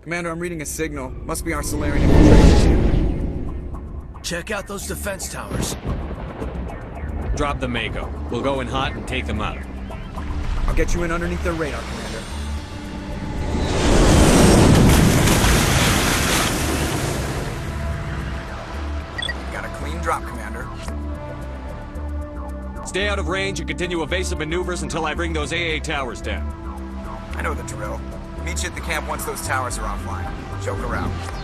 Commander, I'm reading a signal. Must be our Salarian infiltration. Check out those defense towers. Drop the mako. We'll go in hot and take them out. I'll get you in underneath their radar, Commander. Got a clean drop, Commander. Stay out of range and continue evasive maneuvers until I bring those AA towers down. I know the drill. Meet you at the camp once those towers are offline. Joker out.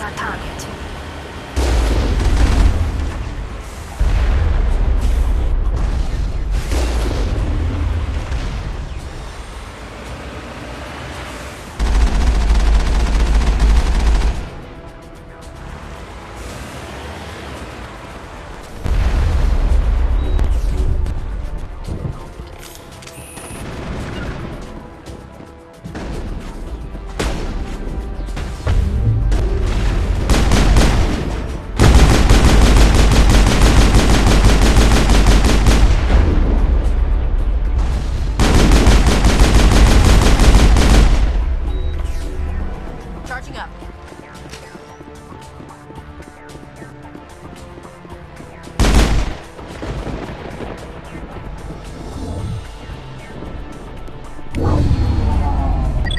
on target. Charging up.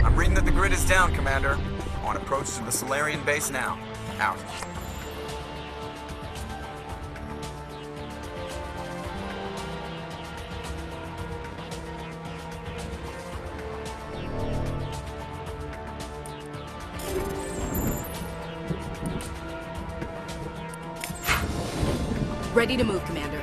I'm reading that the grid is down, Commander. On approach to the Salarian base now. Out. Ready to move, Commander.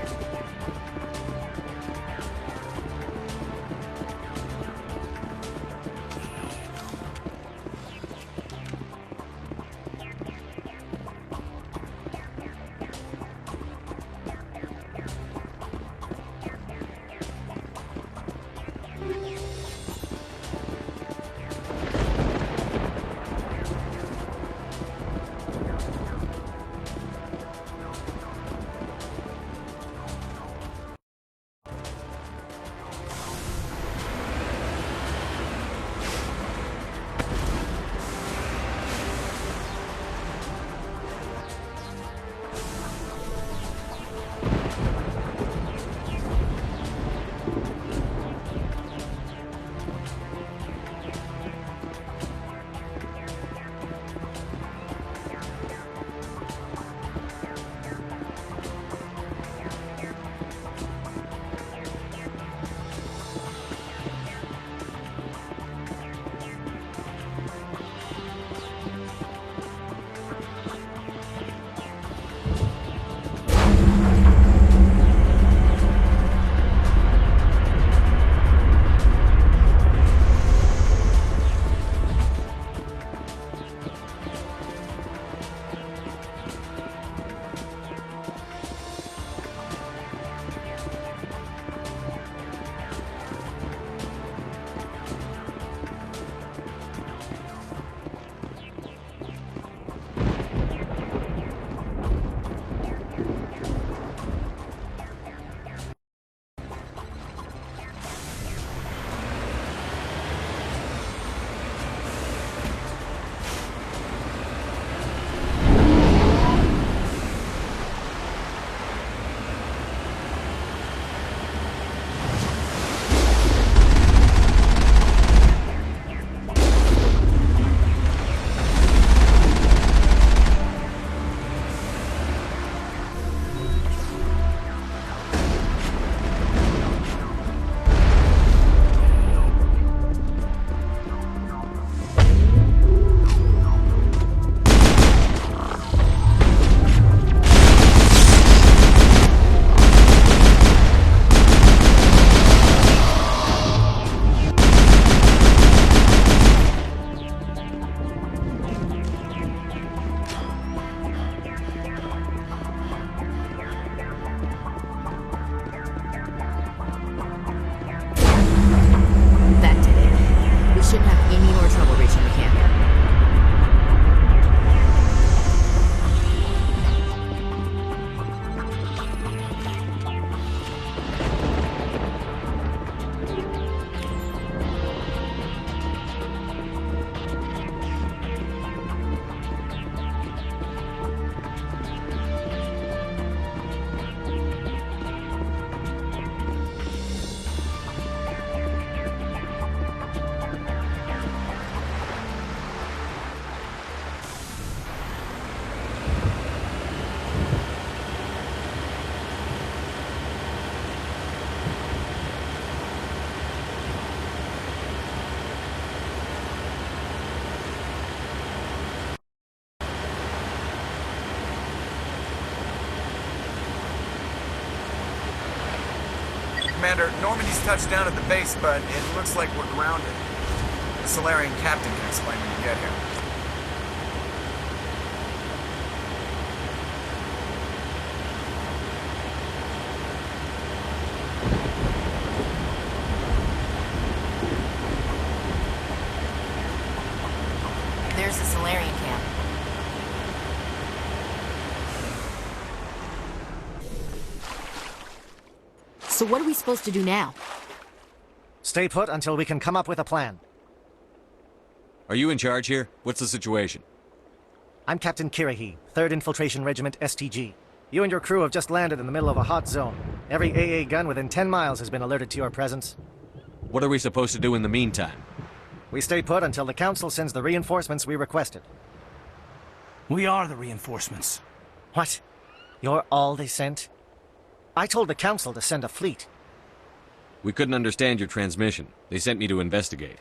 Commander, Normandy's touched down at the base, but it looks like we're grounded. The Salarian captain can explain when you get here. There's the Salarian camp. So what are we supposed to do now? Stay put until we can come up with a plan. Are you in charge here? What's the situation? I'm Captain Kirahi, 3rd Infiltration Regiment STG. You and your crew have just landed in the middle of a hot zone. Every AA gun within 10 miles has been alerted to your presence. What are we supposed to do in the meantime? We stay put until the Council sends the reinforcements we requested. We are the reinforcements. What? You're all they sent? I told the Council to send a fleet. We couldn't understand your transmission. They sent me to investigate.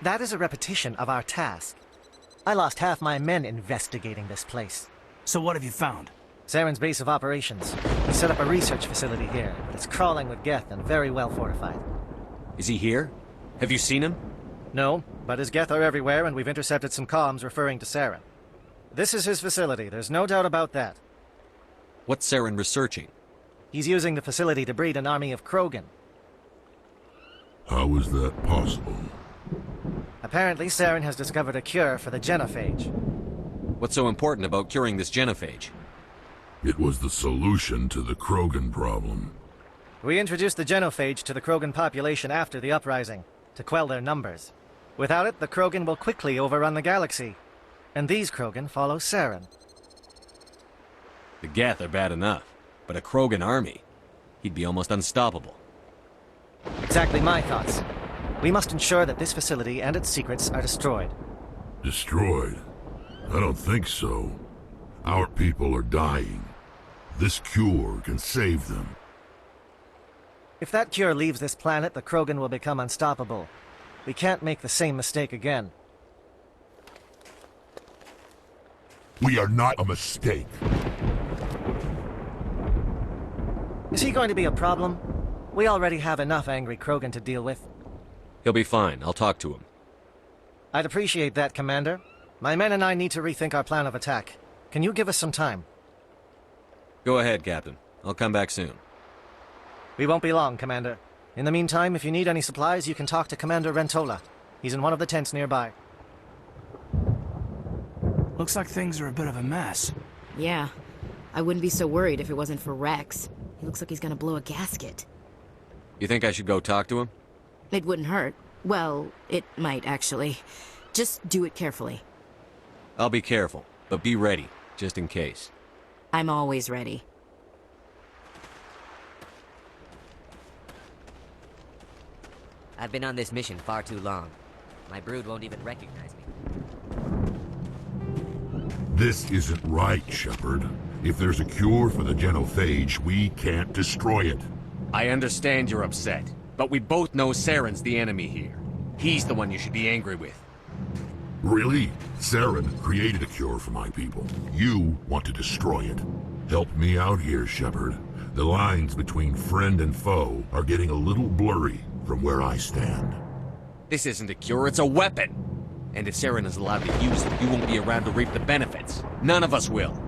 That is a repetition of our task. I lost half my men investigating this place. So what have you found? Saren's base of operations. He set up a research facility here, but it's crawling with Geth and very well fortified. Is he here? Have you seen him? No, but his Geth are everywhere, and we've intercepted some comms referring to Saren. This is his facility, there's no doubt about that. What's Saren researching? He's using the facility to breed an army of Krogan. How is that possible? Apparently, Saren has discovered a cure for the genophage. What's so important about curing this genophage? It was the solution to the Krogan problem. We introduced the genophage to the Krogan population after the uprising, to quell their numbers. Without it, the Krogan will quickly overrun the galaxy. And these Krogan follow Saren. The Geth are bad enough, but a Krogan army? He'd be almost unstoppable. Exactly my thoughts. We must ensure that this facility and its secrets are destroyed. Destroyed? I don't think so. Our people are dying. This cure can save them. If that cure leaves this planet, the Krogan will become unstoppable. We can't make the same mistake again. We are not a mistake. Is he going to be a problem? We already have enough angry Krogan to deal with. He'll be fine. I'll talk to him. I'd appreciate that, Commander. My men and I need to rethink our plan of attack. Can you give us some time? Go ahead, Captain. I'll come back soon. We won't be long, Commander. In the meantime, if you need any supplies, you can talk to Commander Rentola. He's in one of the tents nearby. Looks like things are a bit of a mess. Yeah. I wouldn't be so worried if it wasn't for Rex. He looks like he's gonna blow a gasket. You think I should go talk to him? It wouldn't hurt. Well, it might, actually. Just do it carefully. I'll be careful, but be ready, just in case. I'm always ready. I've been on this mission far too long. My brood won't even recognize me. This isn't right, Shepard. If there's a cure for the genophage, we can't destroy it. I understand you're upset, but we both know Saren's the enemy here. He's the one you should be angry with. Really? Saren created a cure for my people. You want to destroy it. Help me out here, Shepard. The lines between friend and foe are getting a little blurry from where I stand. This isn't a cure, it's a weapon! And if Saren is allowed to use it, you won't be around to reap the benefits. None of us will.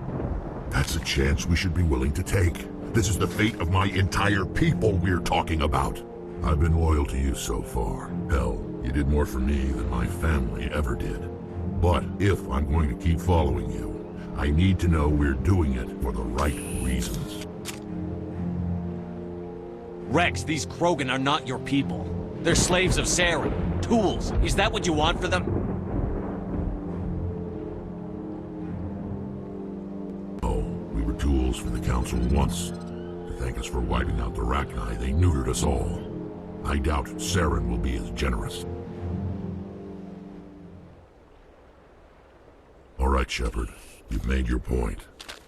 That's a chance we should be willing to take. This is the fate of my entire people we're talking about. I've been loyal to you so far. Hell, you did more for me than my family ever did. But if I'm going to keep following you, I need to know we're doing it for the right reasons. Rex, these Krogan are not your people. They're slaves of Saren. Tools. Is that what you want for them? Oh, we were tools for the Council once. To thank us for wiping out the Rachni, they neutered us all. I doubt Saren will be as generous. All right, Shepard. You've made your point.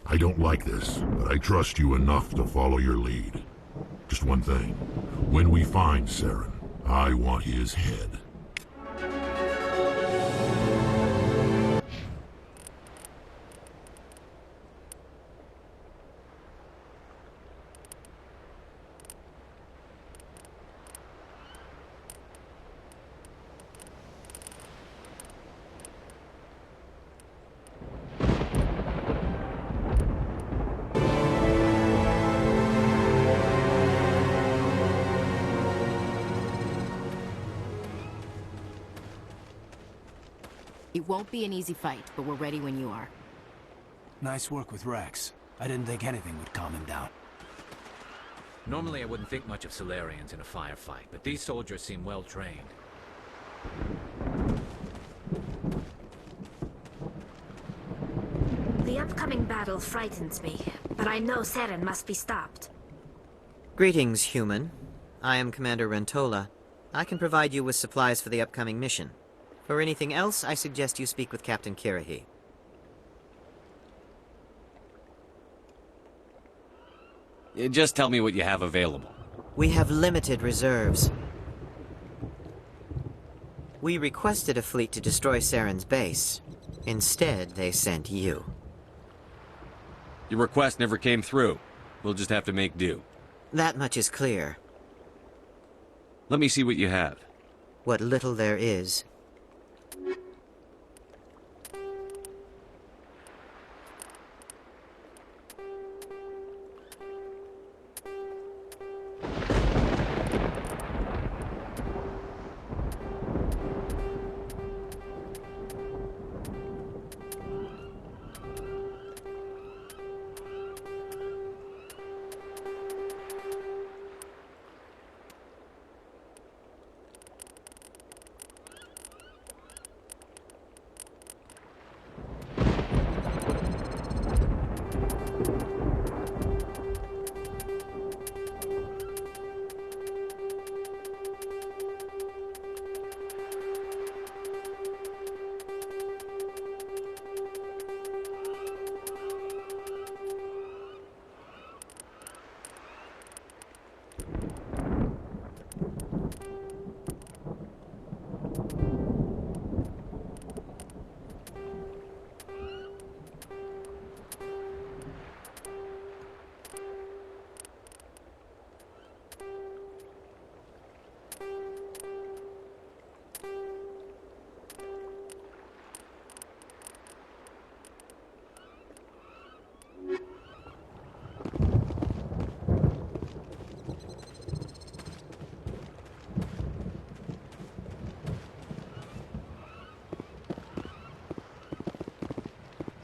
I don't like this, but I trust you enough to follow your lead. Just one thing. When we find Saren, I want his head. It won't be an easy fight, but we're ready when you are. Nice work with Rex. I didn't think anything would calm him down. Normally I wouldn't think much of salarians in a firefight, but these soldiers seem well trained. The upcoming battle frightens me, but I know Saren must be stopped. Greetings, human. I am Commander Rentola. I can provide you with supplies for the upcoming mission. For anything else, I suggest you speak with Captain Kirahi. Just tell me what you have available. We have limited reserves. We requested a fleet to destroy Saren's base. Instead, they sent you. Your request never came through. We'll just have to make do. That much is clear. Let me see what you have. What little there is.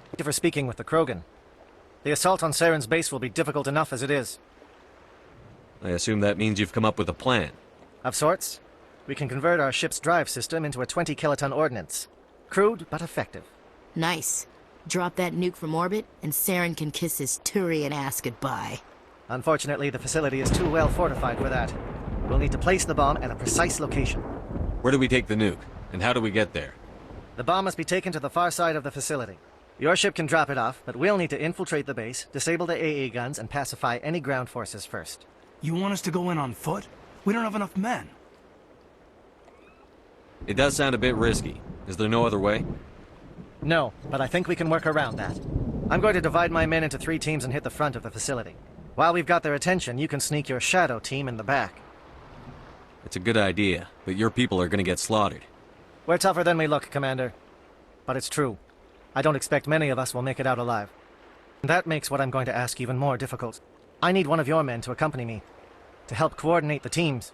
Thank you for speaking with the Krogan. The assault on Saren's base will be difficult enough as it is. I assume that means you've come up with a plan. Of sorts. We can convert our ship's drive system into a 20-kiloton ordnance. Crude, but effective. Nice. Drop that nuke from orbit, and Saren can kiss his Turian ass goodbye. Unfortunately, the facility is too well fortified for that. We'll need to place the bomb at a precise location. Where do we take the nuke? And how do we get there? The bomb must be taken to the far side of the facility. Your ship can drop it off, but we'll need to infiltrate the base, disable the AA guns, and pacify any ground forces first. You want us to go in on foot? We don't have enough men. It does sound a bit risky. Is there no other way? No, but I think we can work around that. I'm going to divide my men into 3 teams and hit the front of the facility. While we've got their attention, you can sneak your shadow team in the back. It's a good idea, but your people are gonna get slaughtered. We're tougher than we look, Commander. But it's true. I don't expect many of us will make it out alive. That makes what I'm going to ask even more difficult. I need one of your men to accompany me, to help coordinate the teams.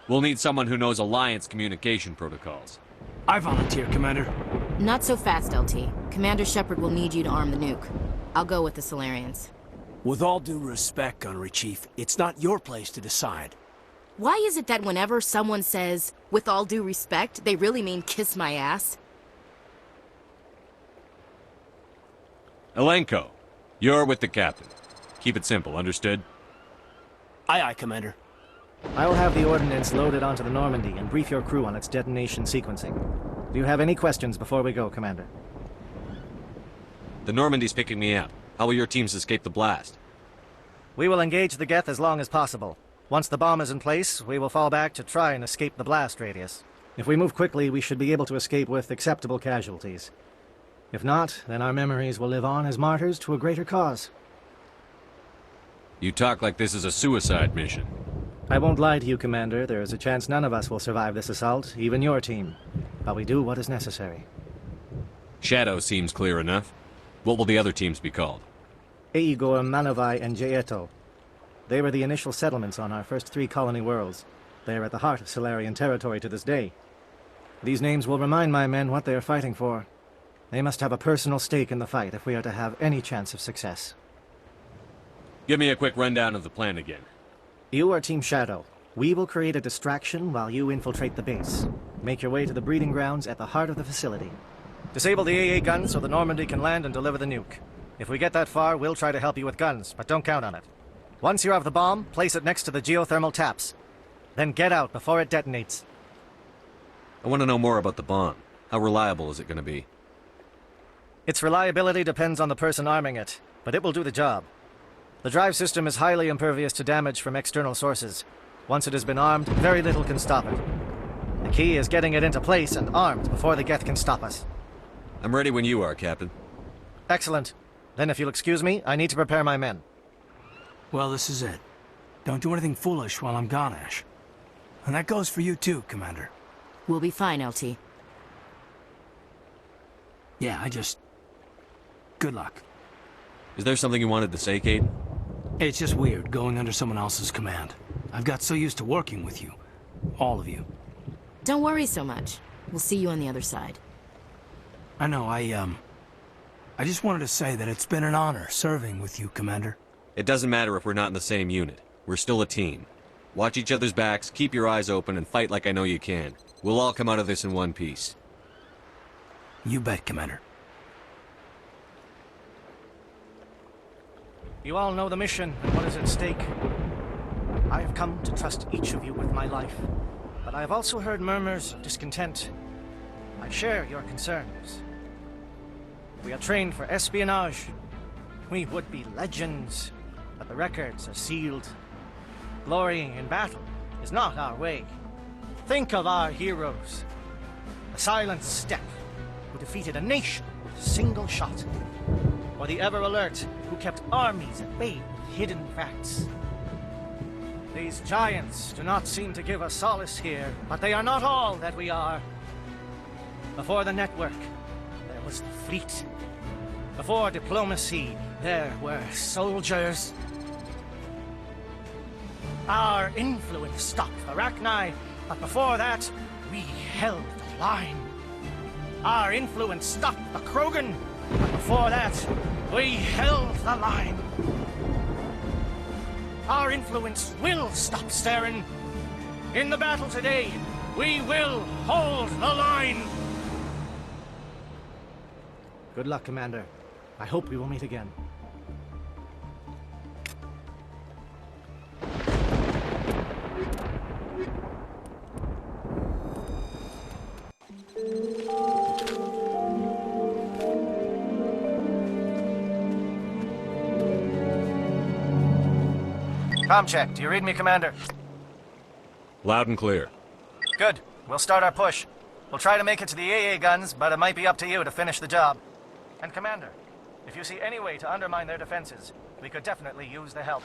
We'll need someone who knows Alliance communication protocols. I volunteer, Commander. Not so fast, LT. Commander Shepard will need you to arm the nuke. I'll go with the Salarians. With all due respect, Gunnery Chief, it's not your place to decide. Why is it that whenever someone says, with all due respect, they really mean kiss my ass? Elenko, you're with the captain. Keep it simple, understood? Aye, aye, Commander. I will have the ordnance loaded onto the Normandy and brief your crew on its detonation sequencing. Do you have any questions before we go, Commander? The Normandy's picking me up. How will your teams escape the blast? We will engage the Geth as long as possible. Once the bomb is in place, we will fall back to try and escape the blast radius. If we move quickly, we should be able to escape with acceptable casualties. If not, then our memories will live on as martyrs to a greater cause. You talk like this is a suicide mission. I won't lie to you, Commander. There is a chance none of us will survive this assault, even your team. But we do what is necessary. Shadow seems clear enough. What will the other teams be called? Eigor, Manovai, and Jaeto. They were the initial settlements on our first 3 colony worlds. They are at the heart of Salarian territory to this day. These names will remind my men what they are fighting for. They must have a personal stake in the fight if we are to have any chance of success. Give me a quick rundown of the plan again. You are Team Shadow. We will create a distraction while you infiltrate the base. Make your way to the breeding grounds at the heart of the facility. Disable the AA gun so the Normandy can land and deliver the nuke. If we get that far, we'll try to help you with guns, but don't count on it. Once you have the bomb, place it next to the geothermal taps. Then get out before it detonates. I want to know more about the bomb. How reliable is it going to be? Its reliability depends on the person arming it, but it will do the job. The drive system is highly impervious to damage from external sources. Once it has been armed, very little can stop it. The key is getting it into place and armed before the Geth can stop us. I'm ready when you are, Captain. Excellent. Then if you'll excuse me, I need to prepare my men. Well, this is it. Don't do anything foolish while I'm gone, Ash. And that goes for you too, Commander. We'll be fine, LT. Yeah, good luck. Is there something you wanted to say, Kate? It's just weird, going under someone else's command. I've got so used to working with you. All of you. Don't worry so much. We'll see you on the other side. I know, I just wanted to say that it's been an honor serving with you, Commander. It doesn't matter if we're not in the same unit. We're still a team. Watch each other's backs, keep your eyes open, and fight like I know you can. We'll all come out of this in one piece. You bet, Commander. You all know the mission and what is at stake. I have come to trust each of you with my life, but I have also heard murmurs of discontent. I share your concerns. We are trained for espionage. We would be legends, but the records are sealed. Glorying in battle is not our way. Think of our heroes. The silent step who defeated a nation with a single shot. Or the ever-alert who kept armies at bay with hidden facts. These giants do not seem to give us solace here, but they are not all that we are. Before the network, there was the fleet. Before diplomacy, there were soldiers. Our influence stopped Arachni, but before that, we held the line. Our influence stopped the Krogan, but before that, we held the line. Our influence will stop Saren. In the battle today, we will hold the line. Good luck, Commander. I hope we will meet again. Comm check. Do you read me, Commander? Loud and clear. Good. We'll start our push. We'll try to make it to the AA guns, but it might be up to you to finish the job. And Commander, if you see any way to undermine their defenses, we could definitely use the help.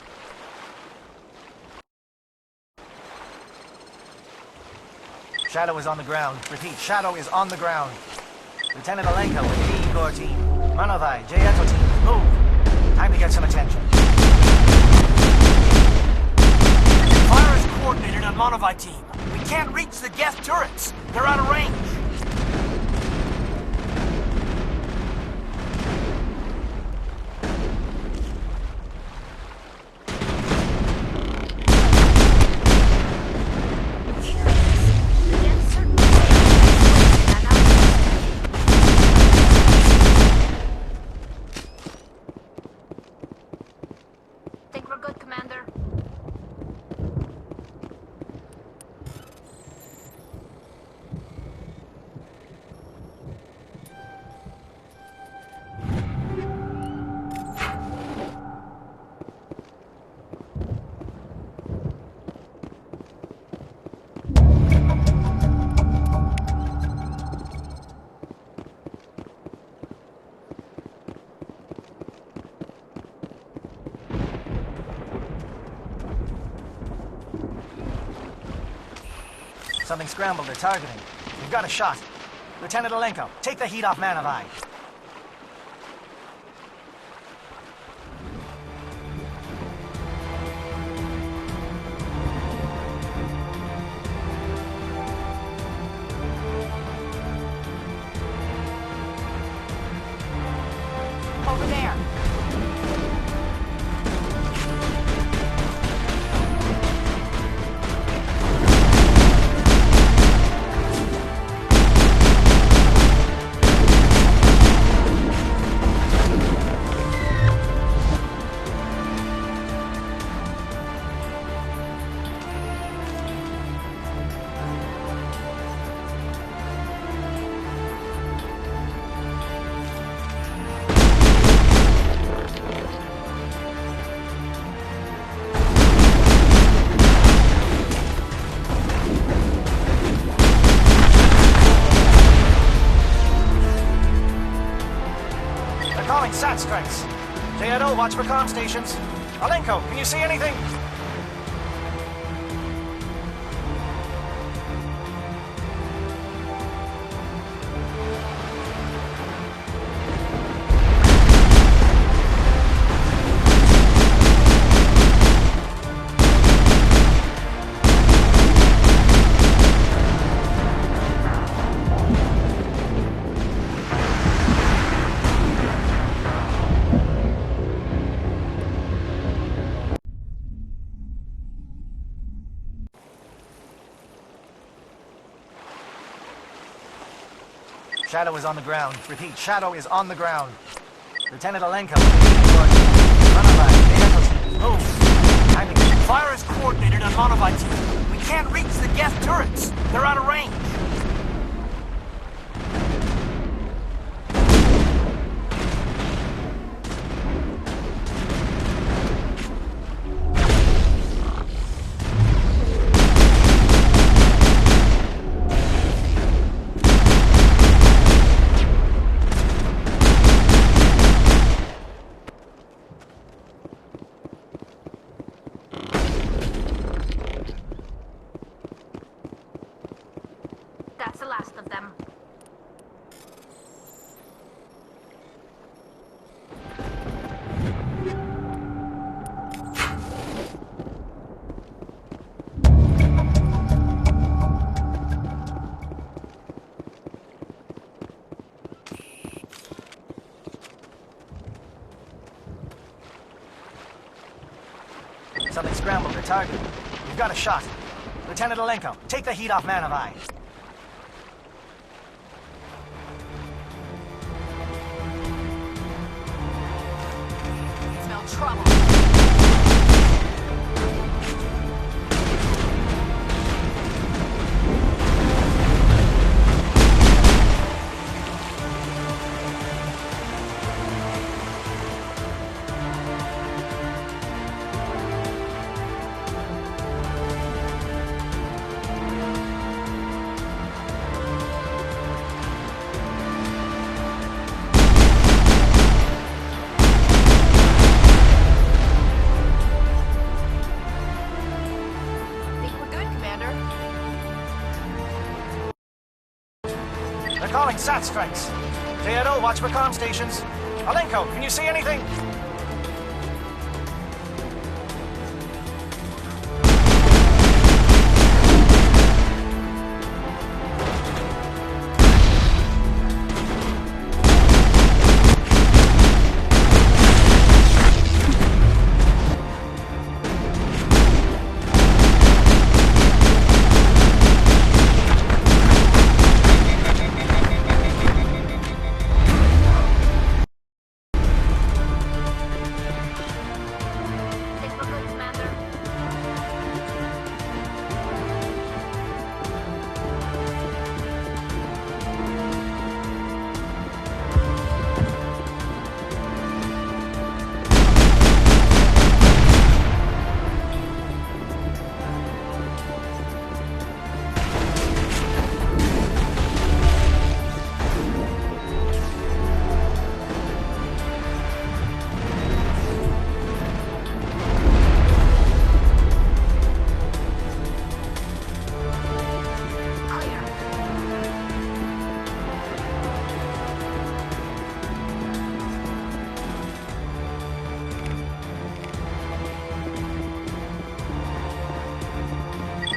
Shadow is on the ground. Repeat, Shadow is on the ground. Lieutenant Alenko with the Igor team. Manovai, Jayeto team, move. Time to get some attention. Fire is coordinated on Monovi team. We can't reach the Geth turrets. They're out of range. Think we're good, Commander? Something scrambled their targeting. We've got a shot. Lieutenant Alenko, take the heat off Manovai. Citadel, watch for comm stations. Alenko, can you see anything? Shadow is on the ground. Repeat, Shadow is on the ground. Lieutenant Alenko. Move! Fire is coordinated on Monophyte's. We can't reach the Geth turrets. They're out of range. That's the last of them. Something scrambled their target. We've got a shot. Lieutenant Alenko, take the heat off Man of Eye. Smell trouble. Calling SAT strikes. Citadel, watch for comm stations. Alenko, can you see anything?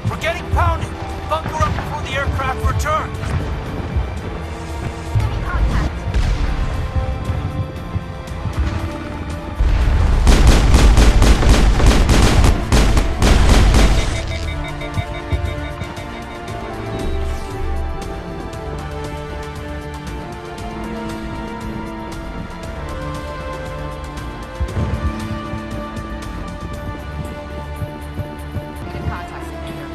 We're getting pounded! Bunker up before the aircraft return! Any contact? Get in contact, Commander.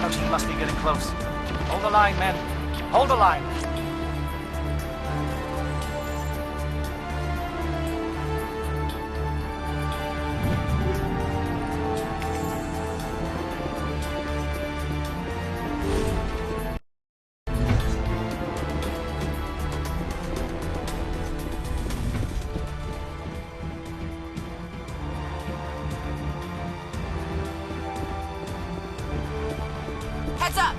Shadow team must be getting close. Hold the line, men. Hold the line. Heads up!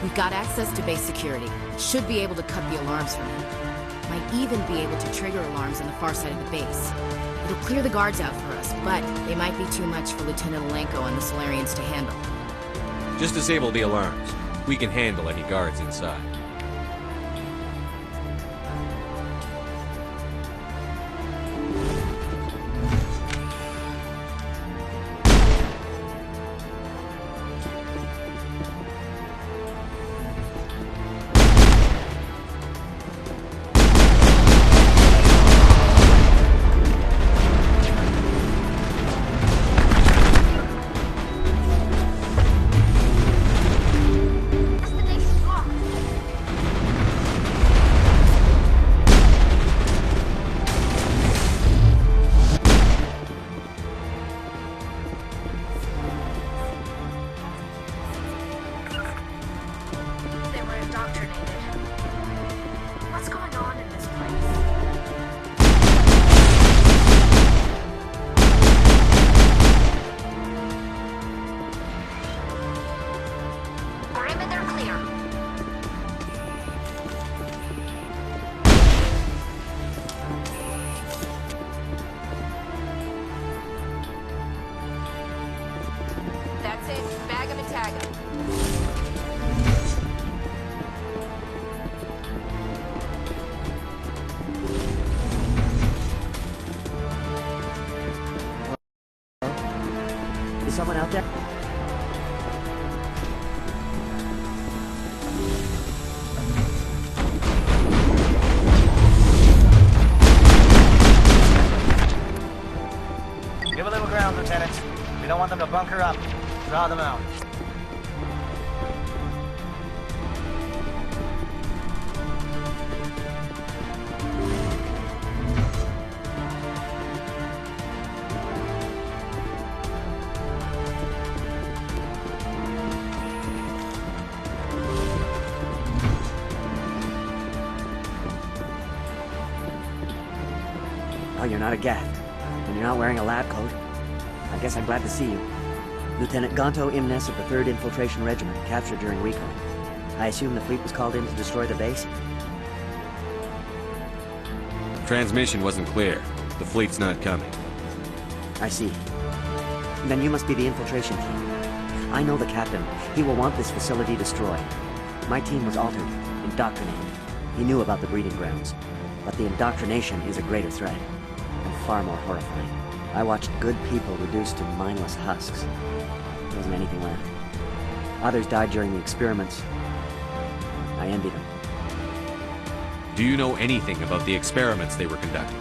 We've got access to base security. Should be able to cut the alarms from him. Might even be able to trigger alarms on the far side of the base. It'll clear the guards out for us, but they might be too much for Lieutenant Alenko and the Salarians to handle. Just disable the alarms. We can handle any guards inside. Someone out there? Give a little ground, Lieutenant. We don't want them to bunker up. Draw them out. Oh, you're not a Gath, and you're not wearing a lab coat. I guess I'm glad to see you. Lieutenant Gonto Imnes of the 3rd Infiltration Regiment, captured during recon. I assume the fleet was called in to destroy the base? Transmission wasn't clear. The fleet's not coming. I see. Then you must be the infiltration team. I know the captain. He will want this facility destroyed. My team was altered, indoctrinated. He knew about the breeding grounds. But the indoctrination is a greater threat, and far more horrifying. I watched good people reduced to mindless husks. There wasn't anything left. Others died during the experiments. I envy them. Do you know anything about the experiments they were conducting?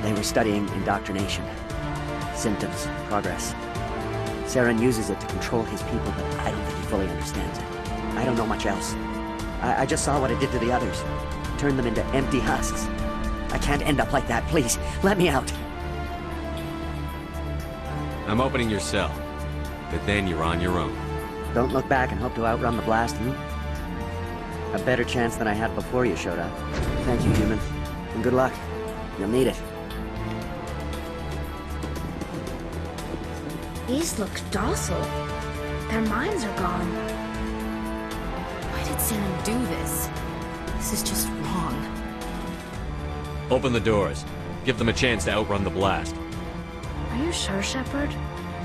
They were studying indoctrination. Symptoms, progress. Saren uses it to control his people, but I don't think he fully understands it. I don't know much else. I just saw what it did to the others. Turned them into empty husks. I can't end up like that, please. Let me out. I'm opening your cell. But then you're on your own. Don't look back and hope to outrun the blast, A better chance than I had before you showed up. Thank you, human. And good luck. You'll need it. These look docile. Their minds are gone. Why did Saren do this? This is just wrong. Open the doors. Give them a chance to outrun the blast. Are you sure, Shepard?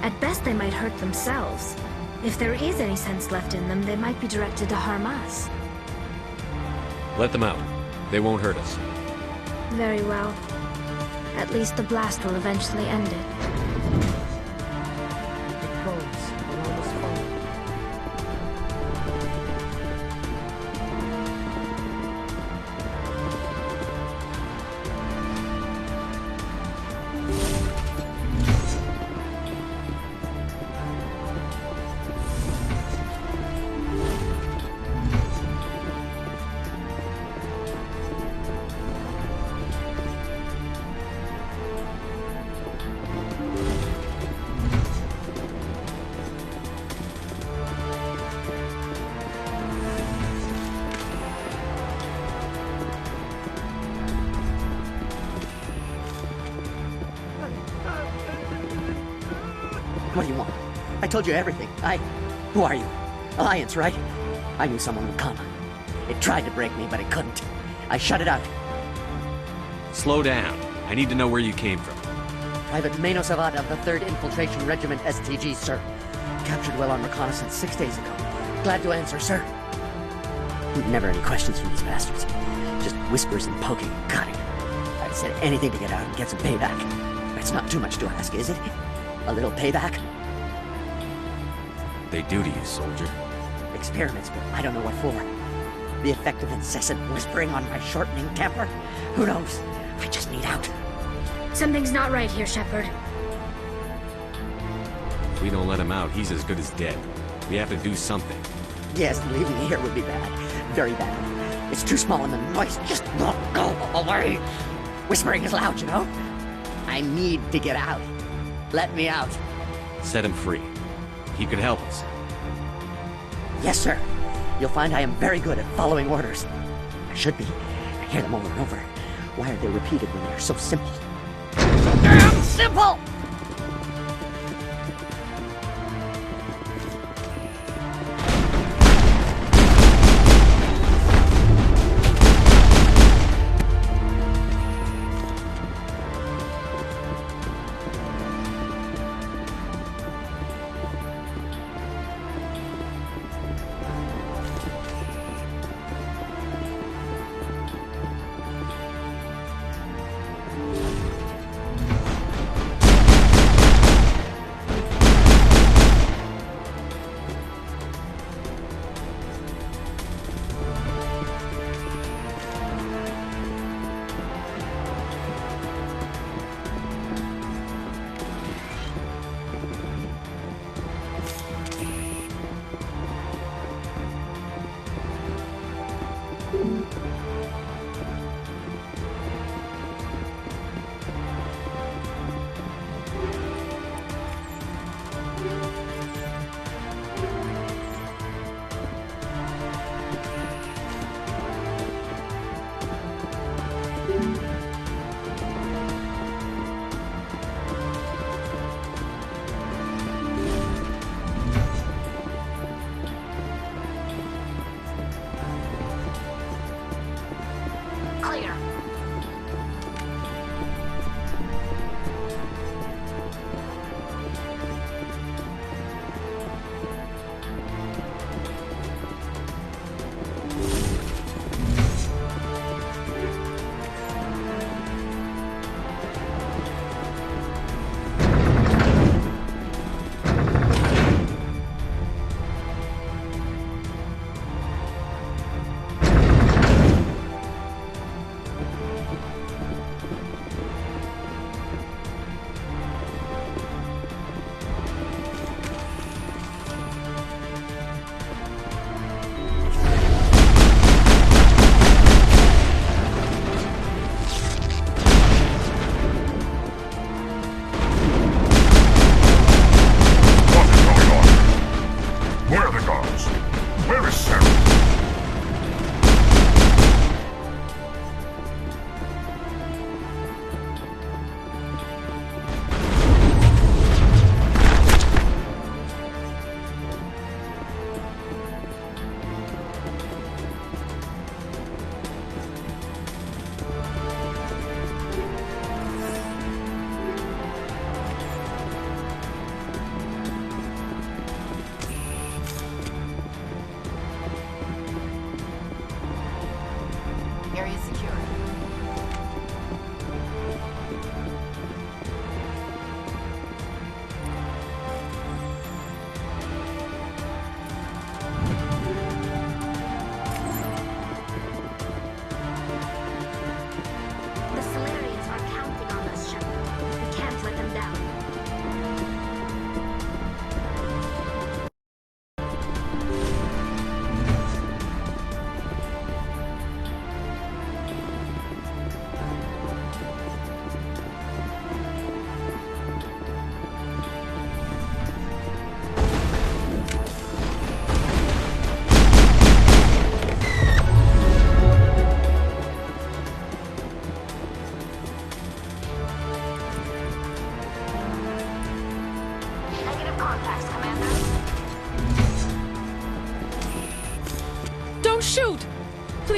At best, they might hurt themselves. If there is any sense left in them, they might be directed to harm us. Let them out. They won't hurt us. Very well. At least the blast will eventually end it. What do you want? I told you everything. Who are you? Alliance, right? I knew someone would come. It tried to break me, but it couldn't. I shut it out. Slow down. I need to know where you came from. Private Mano Savat of the 3rd Infiltration Regiment STG, sir. Captured well on reconnaissance 6 days ago. Glad to answer, sir. Never any questions from these bastards. Just whispers and poking and cutting. I'd said anything to get out and get some payback. It's not too much to ask, is it? A little payback? They do to you, soldier. Experiments, but I don't know what for. The effect of incessant whispering on my shortening temper? Who knows? I just need out. Something's not right here, Shepard. If we don't let him out, he's as good as dead. We have to do something. Yes, leaving here would be bad. Very bad. It's too small and the noise just won't go away. Whispering is loud, you know? I need to get out. Let me out. Set him free. He could help us. Yes, sir. You'll find I am very good at following orders. I should be. I hear them over and over. Why are they repeated when they're so simple? So damn simple!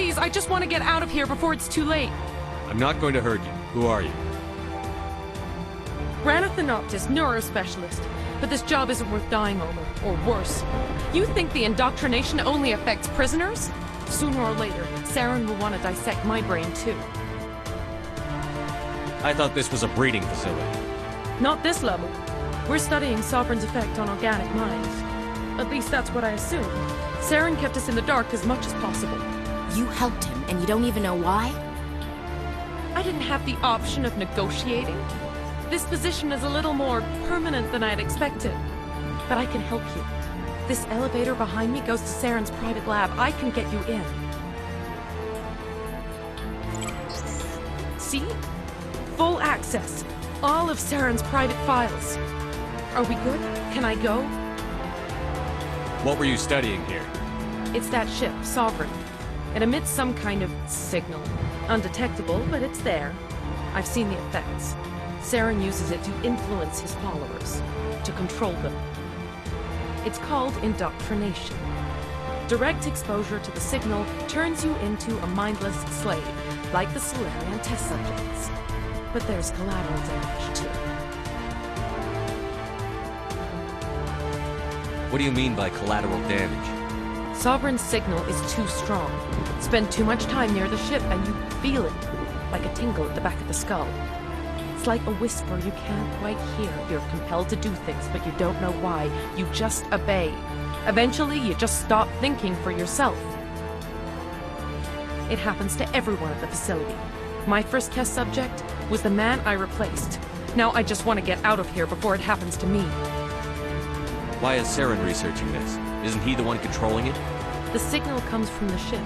please, I just want to get out of here before it's too late. I'm not going to hurt you. Who are you? Ranathan Noctis, neurospecialist. But this job isn't worth dying over, or worse. You think the indoctrination only affects prisoners? Sooner or later, Saren will want to dissect my brain too. I thought this was a breeding facility. Not this level. We're studying Sovereign's effect on organic minds. At least that's what I assume. Saren kept us in the dark as much as possible. You helped him, and you don't even know why? I didn't have the option of negotiating. This position is a little more permanent than I'd expected. But I can help you. This elevator behind me goes to Saren's private lab. I can get you in. See? Full access. All of Saren's private files. Are we good? Can I go? What were you studying here? It's that ship, Sovereign. It emits some kind of signal. Undetectable, but it's there. I've seen the effects. Saren uses it to influence his followers, to control them. It's called indoctrination. Direct exposure to the signal turns you into a mindless slave, like the Salarian test subjects. But there's collateral damage, too. What do you mean by collateral damage? Sovereign's signal is too strong. Spend too much time near the ship and you feel it, like a tingle at the back of the skull. It's like a whisper you can't quite hear. You're compelled to do things, but you don't know why. You just obey. Eventually, you just stop thinking for yourself. It happens to everyone at the facility. My first test subject was the man I replaced. Now I just want to get out of here before it happens to me. Why is Saren researching this? Isn't he the one controlling it? The signal comes from the ship.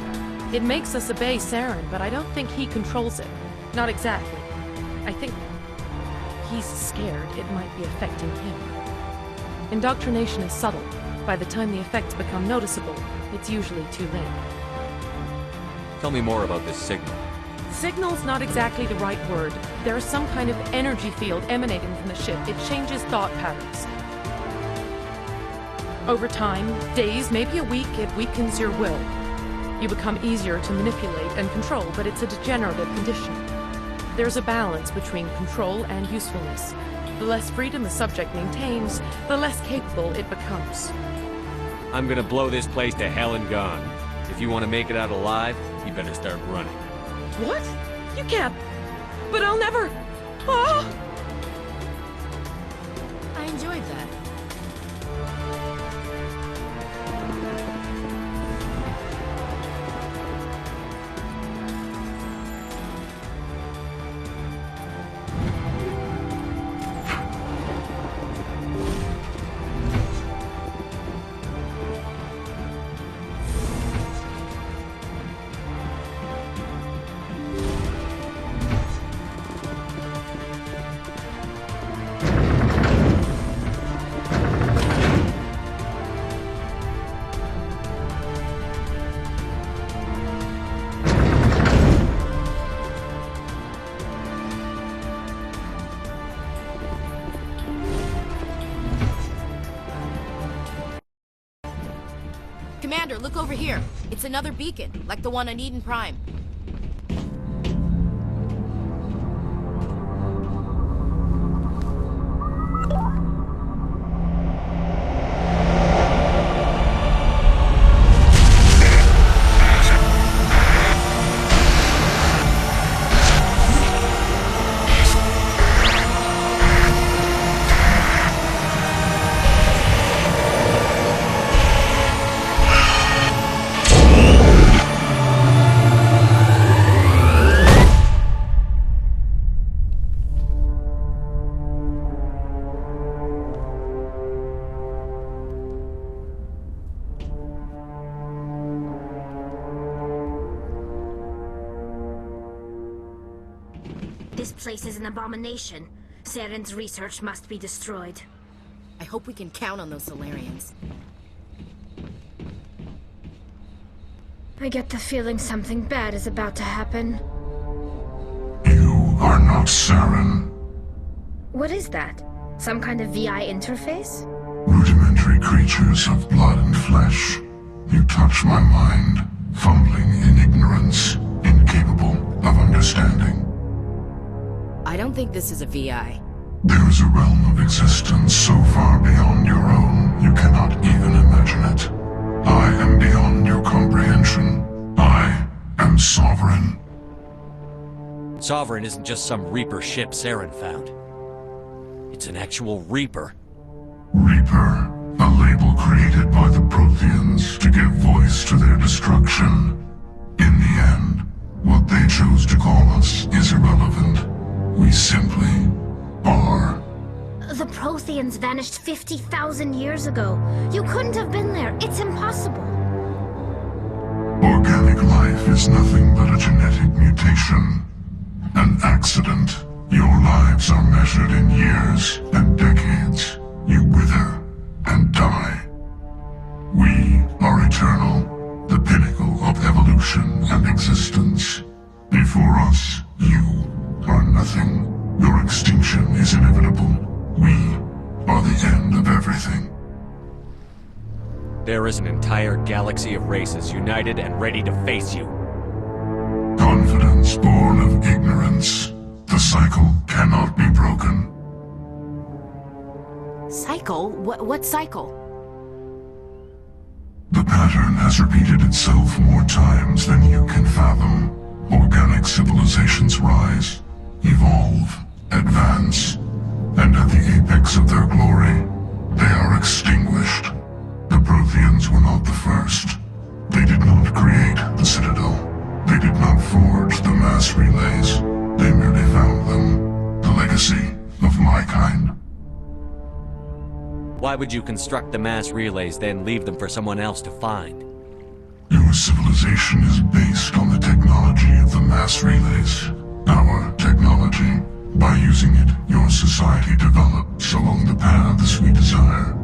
It makes us obey Saren, but I don't think he controls it. Not exactly. I think he's scared it might be affecting him. Indoctrination is subtle. By the time the effects become noticeable, it's usually too late. Tell me more about this signal. Signal's not exactly the right word. There's some kind of energy field emanating from the ship. It changes thought patterns. Over time, days, maybe a week, it weakens your will. You become easier to manipulate and control, but it's a degenerative condition. There's a balance between control and usefulness. The less freedom the subject maintains, the less capable it becomes. I'm gonna blow this place to hell and gone. If you want to make it out alive, you better start running. What? You can't. But I'll never. Oh! I enjoyed that. Commander, look over here. It's another beacon, like the one on Eden Prime. This place is an abomination. Saren's research must be destroyed. I hope we can count on those salarians. I get the feeling something bad is about to happen. You are not Saren. What is that? Some kind of VI interface? Rudimentary creatures of blood and flesh. You touch my mind, fumbling in ignorance, incapable of understanding. I don't think this is a VI. There is a realm of existence so far beyond your own, you cannot even imagine it. I am beyond your comprehension. I am Sovereign. Sovereign isn't just some Reaper ship Saren found. It's an actual Reaper. Reaper, a label created by the Protheans to give voice to their destruction. In the end, what they chose to call us is irrelevant. We simply are. The Protheans vanished 50,000 years ago. You couldn't have been there. It's impossible. Organic life is nothing but a genetic mutation. An accident. Your lives are measured in years and decades. You wither and die. We are eternal, the pinnacle of evolution and existence. Before us, you are nothing. Your extinction is inevitable. We are the end of everything. There is an entire galaxy of races united and ready to face you. Confidence born of ignorance. The cycle cannot be broken. Cycle? What cycle? The pattern has repeated itself more times than you can fathom. Organic civilizations rise, evolve, advance, and at the apex of their glory, they are extinguished. The Protheans were not the first. They did not create the Citadel. They did not forge the mass relays. They merely found them, the legacy of my kind. Why would you construct the mass relays, then leave them for someone else to find? Your civilization is based on the technology of the mass relays. Our technology. By using it, your society develops along the paths we desire.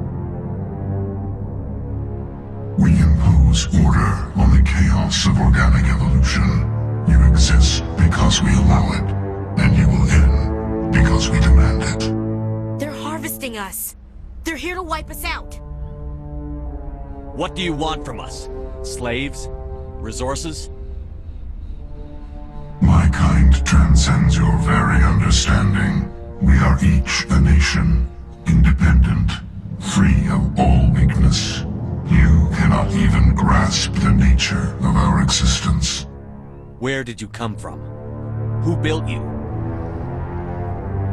We impose order on the chaos of organic evolution. You exist because we allow it, and you will end because we demand it. They're harvesting us. They're here to wipe us out. What do you want from us? Slaves? Resources? My kind transcends your very understanding. We are each a nation, independent, free of all weakness. You cannot even grasp the nature of our existence. Where did you come from? Who built you?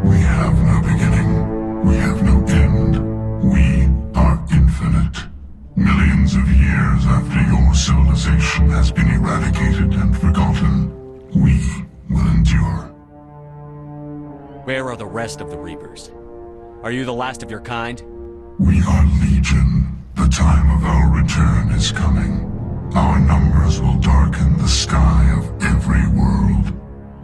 We have no beginning. We have no end. We are infinite. Millions of years after your civilization has been eradicated and forgotten, we will endure. Where are the rest of the Reapers? Are you the last of your kind? We are Legion. The time of our return is coming. Our numbers will darken the sky of every world.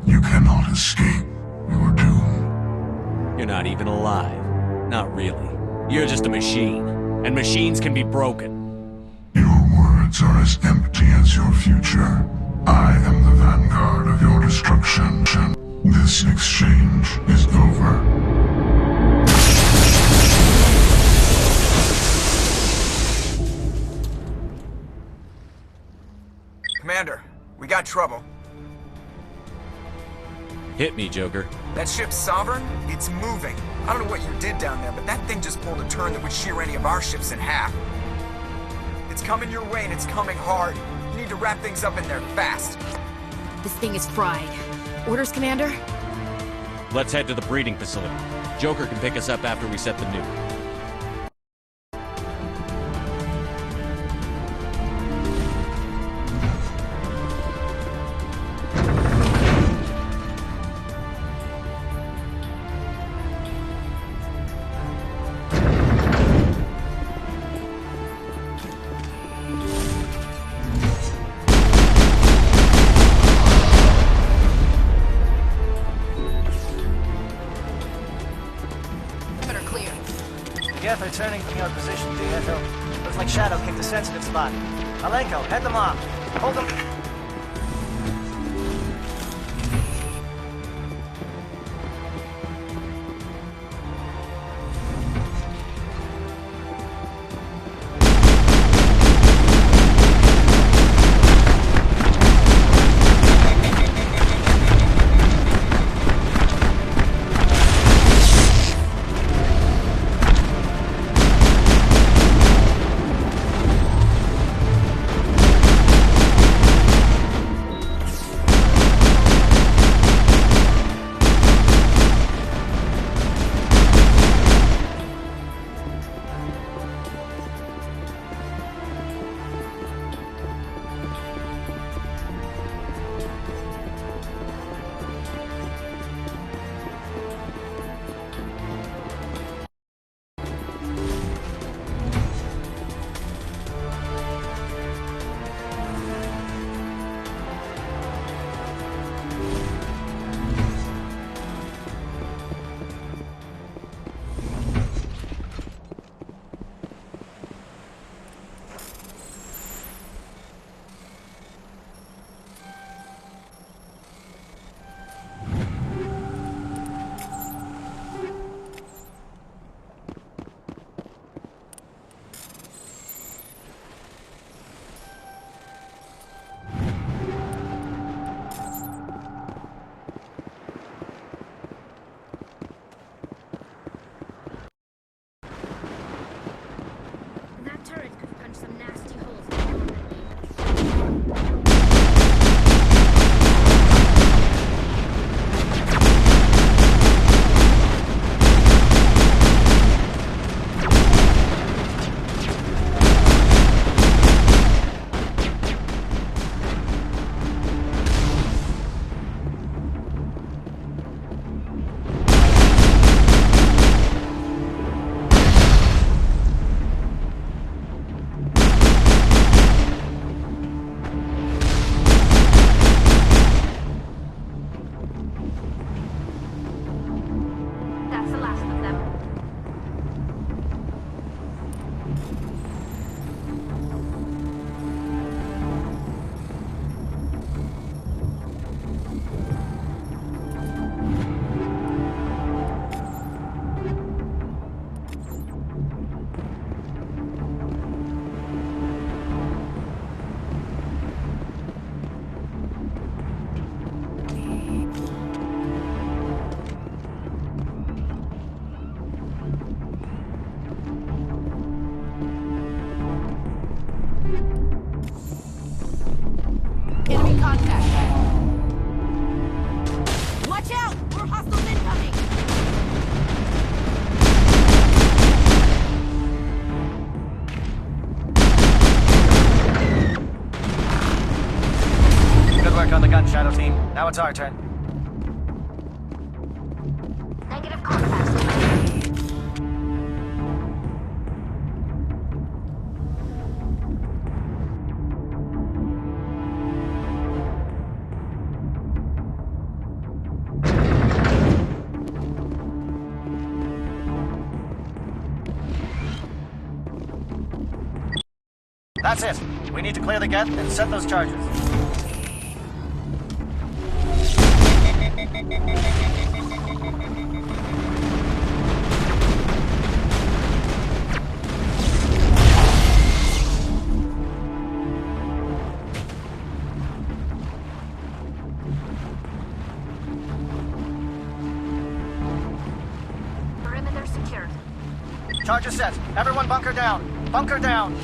You cannot escape your doom. You're not even alive. Not really. You're just a machine. And machines can be broken. Your words are as empty as your future. I am the Vanguard of your destruction. This exchange is over. Commander, we got trouble. Hit me, Joker. That ship's Sovereign? It's moving. I don't know what you did down there, but that thing just pulled a turn that would shear any of our ships in half. It's coming your way and it's coming hard. You need to wrap things up in there fast. This thing is fried. Orders, Commander? Let's head to the breeding facility. Joker can pick us up after we set the nuke. Geth are turning from your position, Diego. Looks like Shadow kicked a sensitive spot. Malenko, head them off. Hold them. gun, Shadow Team. Now it's our turn. Negative contact. That's it. We need to clear the gate and set those charges. Perimeter secured. Charges set. Everyone bunker down. Bunker down.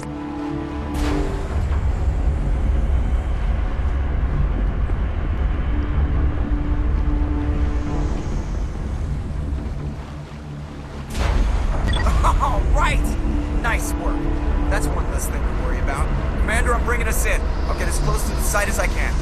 All right! Nice work. That's one less thing to worry about. Commander, I'm bringing us in. I'll get as close to the site as I can.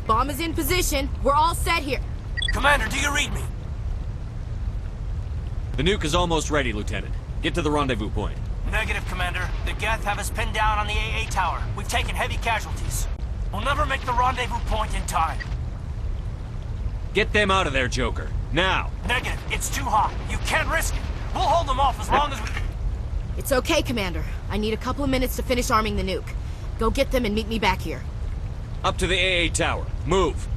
Bomb is in position. We're all set here. Commander, do you read me? The nuke is almost ready, Lieutenant. Get to the rendezvous point. Negative, Commander. The Geth have us pinned down on the AA tower. We've taken heavy casualties. We'll never make the rendezvous point in time. Get them out of there, Joker. Now! Negative. It's too hot. You can't risk it. We'll hold them off as long as we... It's okay, Commander. I need a couple of minutes to finish arming the nuke. Go get them and meet me back here. Up to the AA tower. Move!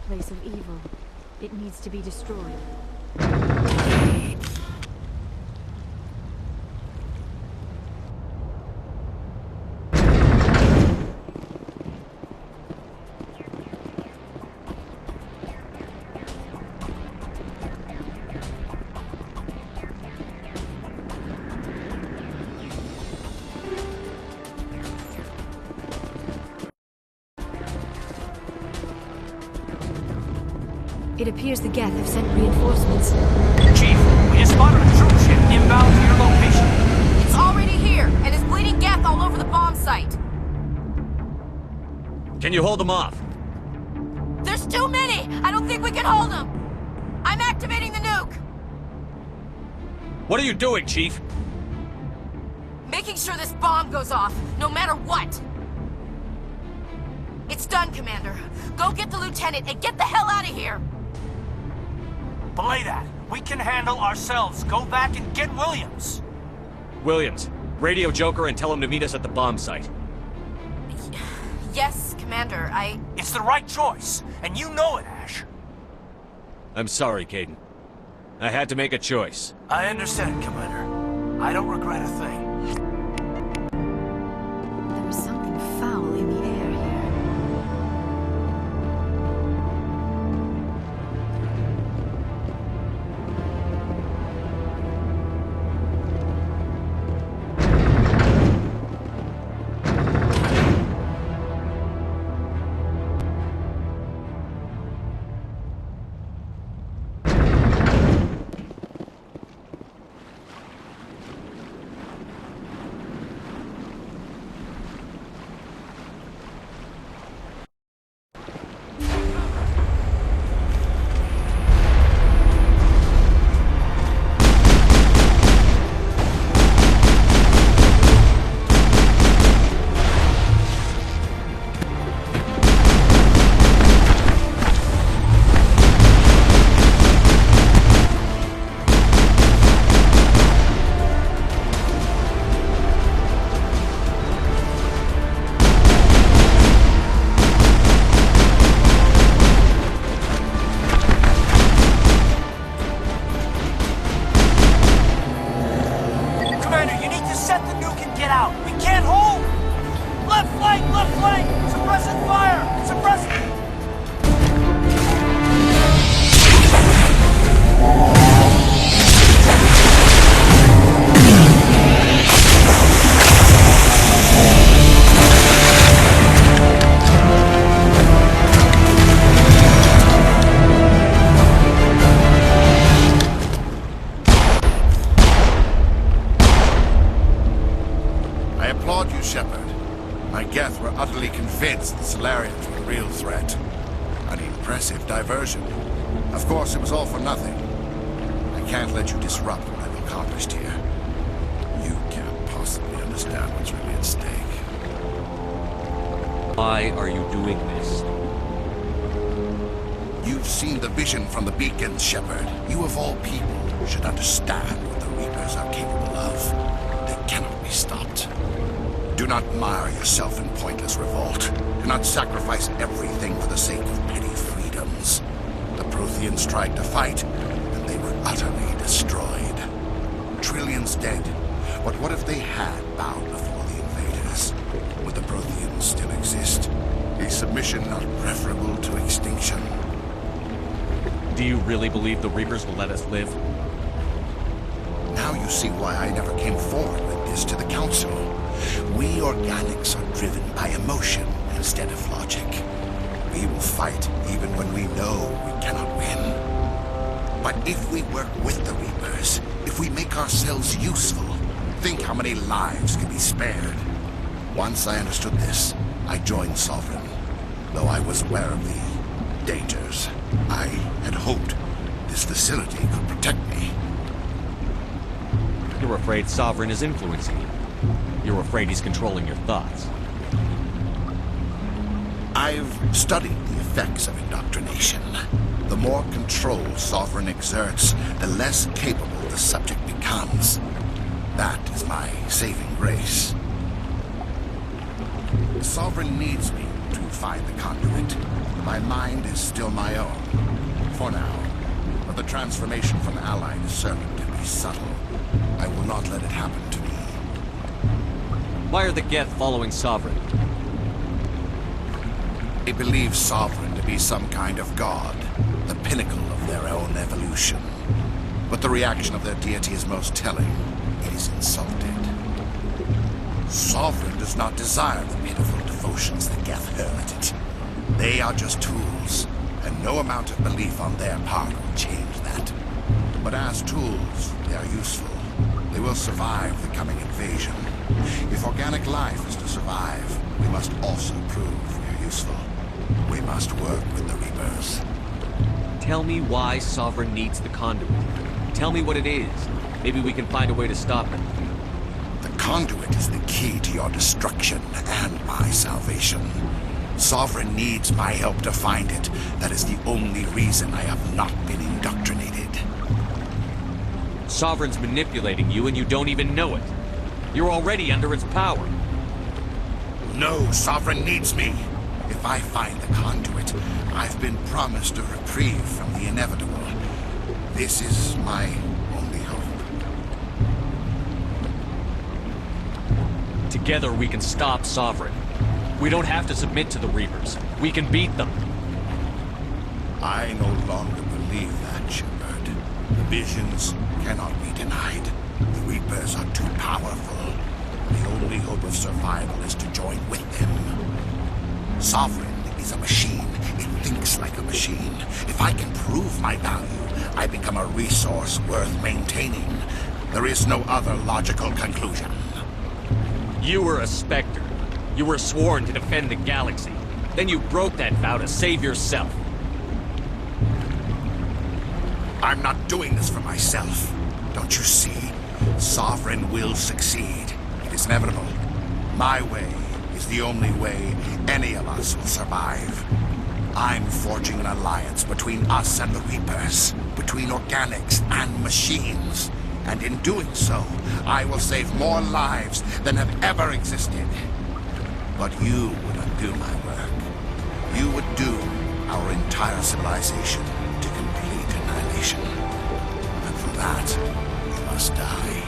place of evil. It needs to be destroyed. It appears the Geth have sent reinforcements. Chief, we just spotted a troop ship inbound to your location. It's already here, and is bleeding Geth all over the bomb site. Can you hold them off? There's too many! I don't think we can hold them! I'm activating the nuke! What are you doing, Chief? Making sure this bomb goes off, no matter what! It's done, Commander. Go get the lieutenant and get the hell out of here! Belay that. We can handle ourselves. Go back and get Williams. Williams, radio Joker and tell him to meet us at the bomb site. Yes, Commander, It's the right choice, and you know it, Ash. I'm sorry, Caden. I had to make a choice. I understand, Commander. I don't regret a thing. There is something foul in the air here. utterly convinced the Salarians were a real threat. An impressive diversion. Of course, it was all for nothing. I can't let you disrupt what I've accomplished here. You can't possibly understand what's really at stake. Why are you doing this? You've seen the vision from the beacons, Shepard. You of all people should understand what the Reapers are capable of. They cannot be stopped. Do not mire yourself in pointless revolt. Do not sacrifice everything for the sake of petty freedoms. The Protheans tried to fight, and they were utterly destroyed. Trillions dead. But what if they had bowed before the invaders? Would the Protheans still exist? Is submission not preferable to extinction? Do you really believe the Reapers will let us live? Now you see why I never came forward with this to the Council. We organics are driven by emotion instead of logic. We will fight even when we know we cannot win. But if we work with the Reapers, if we make ourselves useful, think how many lives could be spared. Once I understood this, I joined Sovereign, though I was aware of the dangers. I had hoped this facility could protect me. You're afraid Sovereign is influencing you. You're afraid he's controlling your thoughts. I've studied the effects of indoctrination. The more control Sovereign exerts, the less capable the subject becomes. That is my saving grace. Sovereign needs me to find the conduit. My mind is still my own, for now. But the transformation from ally to servant can be subtle. I will not let it happen to me. Why are the Geth following Sovereign? They believe Sovereign to be some kind of god, the pinnacle of their own evolution. But the reaction of their deity is most telling. It is insulted. Sovereign does not desire the pitiful devotions the Geth hurl at it. They are just tools, and no amount of belief on their part will change that. But as tools, they are useful. They will survive the coming invasion. If organic life is to survive, we must also prove we are useful. We must work with the Reapers. Tell me why Sovereign needs the conduit. Tell me what it is. Maybe we can find a way to stop it. The conduit is the key to your destruction and my salvation. Sovereign needs my help to find it. That is the only reason I have not been indoctrinated. Sovereign's manipulating you and you don't even know it. You're already under its power. No, Sovereign needs me. If I find the conduit, I've been promised a reprieve from the inevitable. This is my only hope. Together we can stop Sovereign. We don't have to submit to the Reapers. We can beat them. I no longer believe that, Shepard. The visions cannot be denied. The Reapers are too powerful. The only hope of survival is to join with them. Sovereign is a machine. It thinks like a machine. If I can prove my value, I become a resource worth maintaining. There is no other logical conclusion. You were a Spectre. You were sworn to defend the galaxy. Then you broke that vow to save yourself. I'm not doing this for myself. Don't you see? Sovereign will succeed. It is inevitable. My way is the only way any of us will survive. I'm forging an alliance between us and the Reapers, between organics and machines. And in doing so, I will save more lives than have ever existed. But you would undo my work. You would doom our entire civilization to complete annihilation. And for that, we must die.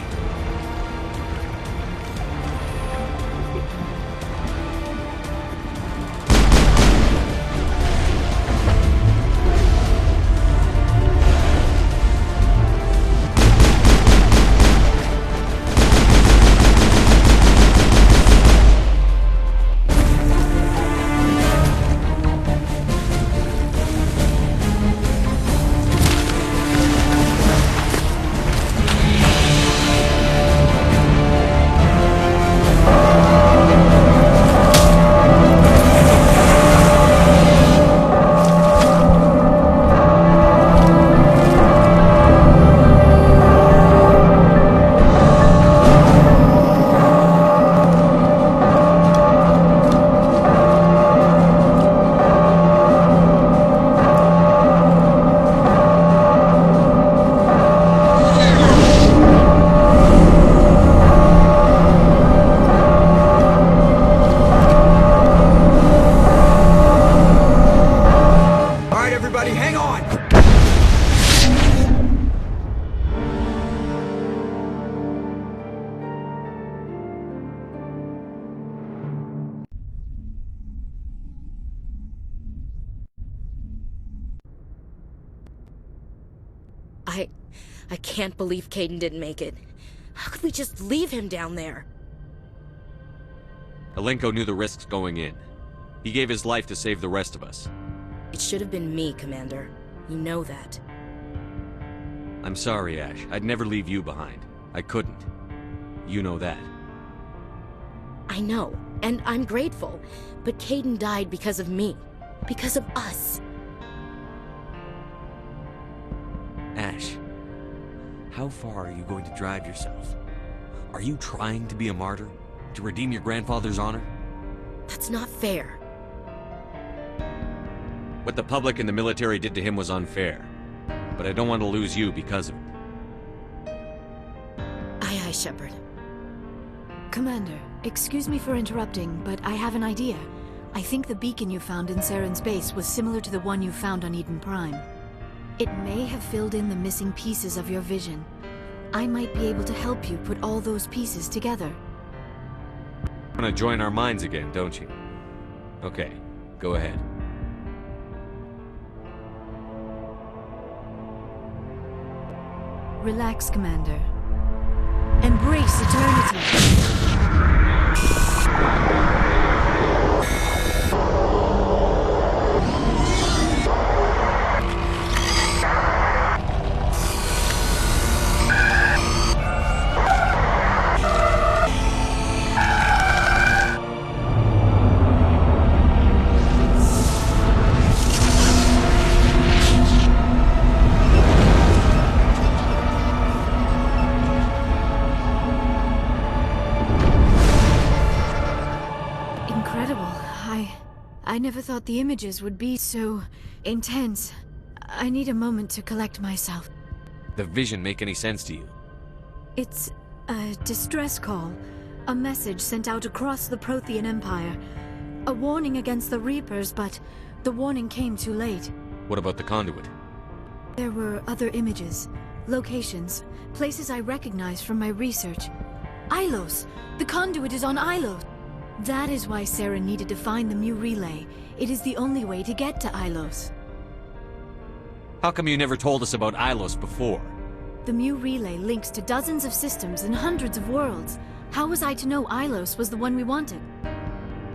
I can't believe Caden didn't make it. How could we just leave him down there? Alenko knew the risks going in. He gave his life to save the rest of us. It should have been me, Commander. You know that. I'm sorry, Ash. I'd never leave you behind. I couldn't. You know that. I know, and I'm grateful. But Caden died because of me. Because of us. Ash, how far are you going to drive yourself? Are you trying to be a martyr? To redeem your grandfather's honor? That's not fair. What the public and the military did to him was unfair. But I don't want to lose you because of it. Aye, aye, Shepard. Commander, excuse me for interrupting, but I have an idea. I think the beacon you found in Saren's base was similar to the one you found on Eden Prime. It may have filled in the missing pieces of your vision. I might be able to help you put all those pieces together. You want to join our minds again, don't you? Okay, go ahead. Relax, Commander. Embrace eternity! never thought the images would be so intense. I need a moment to collect myself. The vision make any sense to you? It's a distress call. A message sent out across the Prothean Empire. A warning against the Reapers, but the warning came too late. What about the conduit? There were other images, locations, places I recognized from my research. Ilos! The conduit is on Ilos! That is why Saren needed to find the Mu relay. It is the only way to get to Ilos. How come you never told us about Ilos before? The Mu relay links to dozens of systems and hundreds of worlds. How was I to know Ilos was the one we wanted?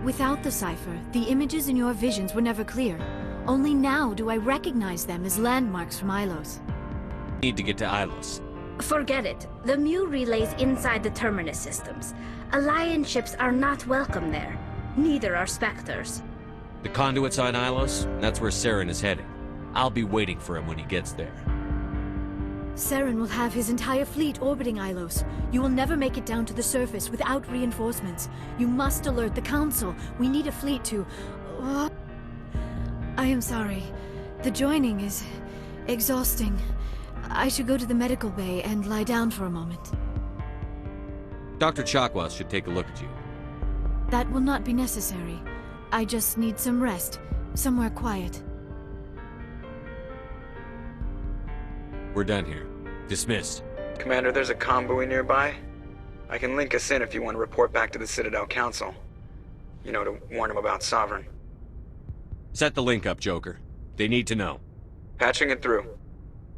Without the cipher, the images in your visions were never clear. Only now do I recognize them as landmarks from Ilos. Need to get to Ilos. Forget it. The Mu relay's inside the Terminus systems. Alliance ships are not welcome there. Neither are Spectres. The conduit's on Ilos, and that's where Saren is heading. I'll be waiting for him when he gets there. Saren will have his entire fleet orbiting Ilos. You will never make it down to the surface without reinforcements. You must alert the Council. We need a fleet to... I am sorry. The joining is exhausting. I should go to the medical bay and lie down for a moment. Dr. Chakwas should take a look at you. That will not be necessary. I just need some rest. Somewhere quiet. We're done here. Dismissed. Commander, there's a convoy nearby. I can link us in if you want to report back to the Citadel Council. You know, to warn them about Sovereign. Set the link up, Joker. They need to know. Patching it through.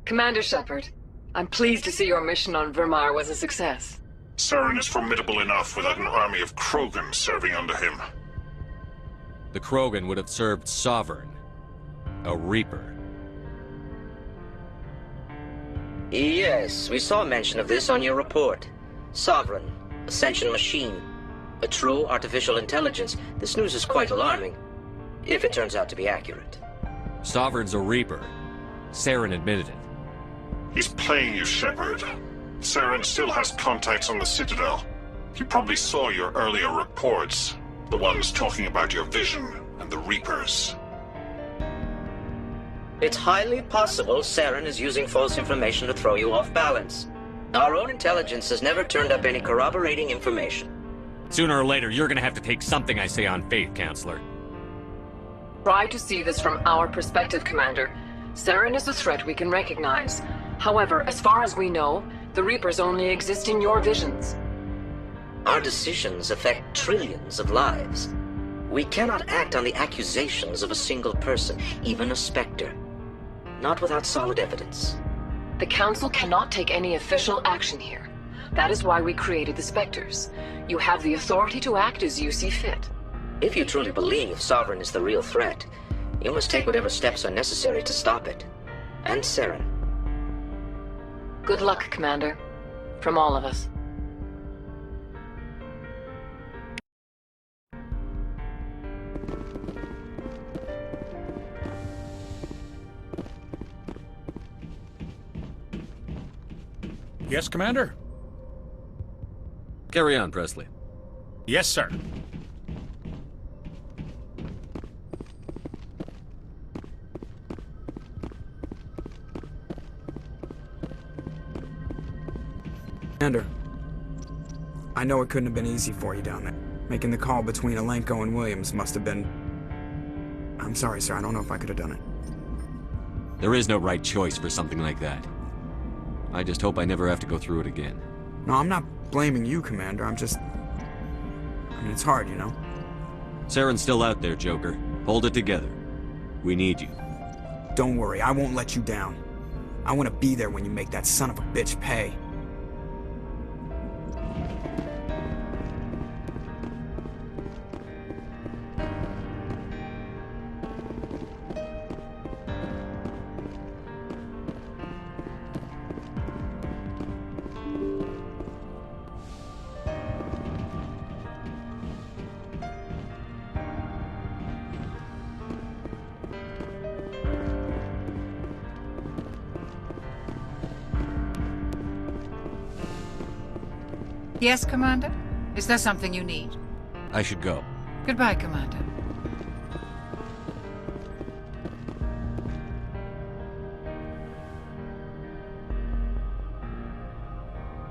Commander Shepard, I'm pleased to see your mission on Virmire was a success. Saren is formidable enough without an army of Krogan serving under him. The Krogan would have served Sovereign. A Reaper. Yes, we saw mention of this on your report. Sovereign, Ascension machine, a true artificial intelligence. This news is quite alarming, if it turns out to be accurate. Sovereign's a Reaper. Saren admitted it. He's playing you, Shepard. Saren still has contacts on the Citadel. He probably saw your earlier reports. The ones talking about your vision and the Reapers. It's highly possible Saren is using false information to throw you off balance. Our own intelligence has never turned up any corroborating information. Sooner or later, you're gonna have to take something I say on faith, Counselor. Try to see this from our perspective, Commander. Saren is a threat we can recognize. However, as far as we know, the Reapers only exist in your visions. Our decisions affect trillions of lives. We cannot act on the accusations of a single person, even a Spectre. Not without solid evidence. The Council cannot take any official action here. That is why we created the Spectres. You have the authority to act as you see fit. If you truly believe Sovereign is the real threat, you must take whatever steps are necessary to stop it. And Saren. Good luck, Commander. From all of us. Yes, Commander? Carry on, Presley. Yes, sir. Commander, I know it couldn't have been easy for you down there. Making the call between Alenko and Williams must have been... I'm sorry, sir. I don't know if I could have done it. There is no right choice for something like that. I just hope I never have to go through it again. No, I'm not blaming you, Commander. I'm just... I mean, it's hard, you know? Saren's still out there, Joker. Hold it together. We need you. Don't worry, I won't let you down. I want to be there when you make that son of a bitch pay. Yes, Commander? Is there something you need? I should go. Goodbye, Commander.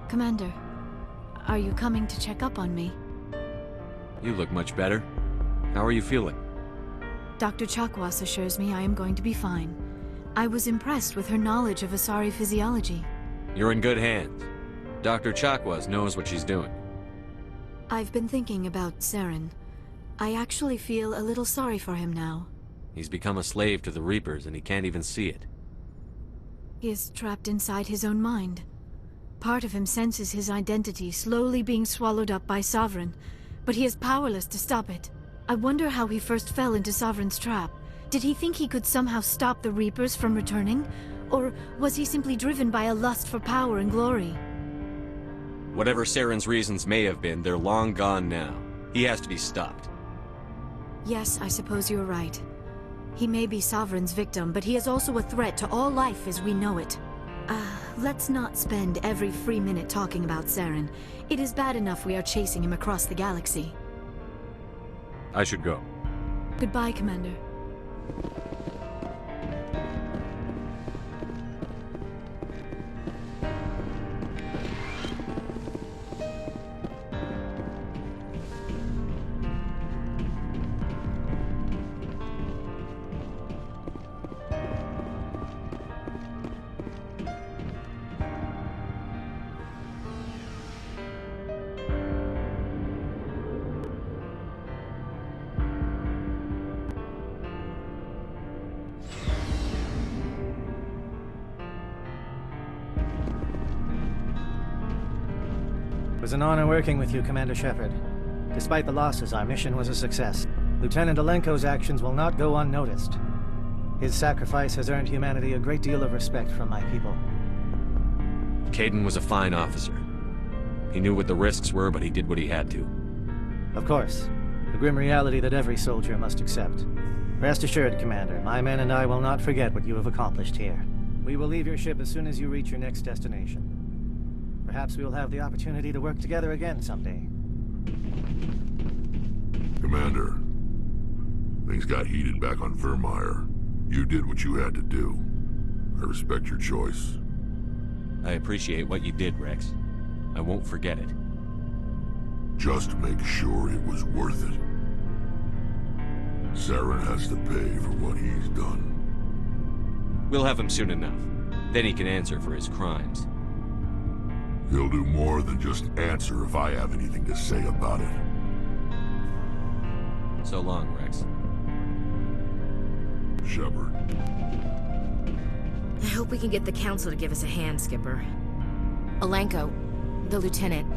Commander, are you coming to check up on me? You look much better. How are you feeling? Dr. Chakwas assures me I am going to be fine. I was impressed with her knowledge of Asari physiology. You're in good hands. Dr. Chakwas knows what she's doing. I've been thinking about Saren. I actually feel a little sorry for him now. He's become a slave to the Reapers and he can't even see it. He is trapped inside his own mind. Part of him senses his identity slowly being swallowed up by Sovereign, but he is powerless to stop it. I wonder how he first fell into Sovereign's trap. Did he think he could somehow stop the Reapers from returning? Or was he simply driven by a lust for power and glory? Whatever Saren's reasons may have been, they're long gone now. He has to be stopped. Yes, I suppose you're right. He may be Sovereign's victim, but he is also a threat to all life as we know it. Let's not spend every free minute talking about Saren. It is bad enough we are chasing him across the galaxy. I should go. Goodbye, Commander. It was an honor working with you, Commander Shepard. Despite the losses, our mission was a success. Lieutenant Alenko's actions will not go unnoticed. His sacrifice has earned humanity a great deal of respect from my people. Caden was a fine officer. He knew what the risks were, but he did what he had to. Of course. The grim reality that every soldier must accept. Rest assured, Commander, my men and I will not forget what you have accomplished here. We will leave your ship as soon as you reach your next destination. Perhaps we will have the opportunity to work together again someday. Commander, things got heated back on Virmire. You did what you had to do. I respect your choice. I appreciate what you did, Rex. I won't forget it. Just make sure it was worth it. Saren has to pay for what he's done. We'll have him soon enough. Then he can answer for his crimes. He'll do more than just answer if I have anything to say about it. So long, Rex. Shepard. I hope we can get the Council to give us a hand, Skipper. Alenko, the Lieutenant.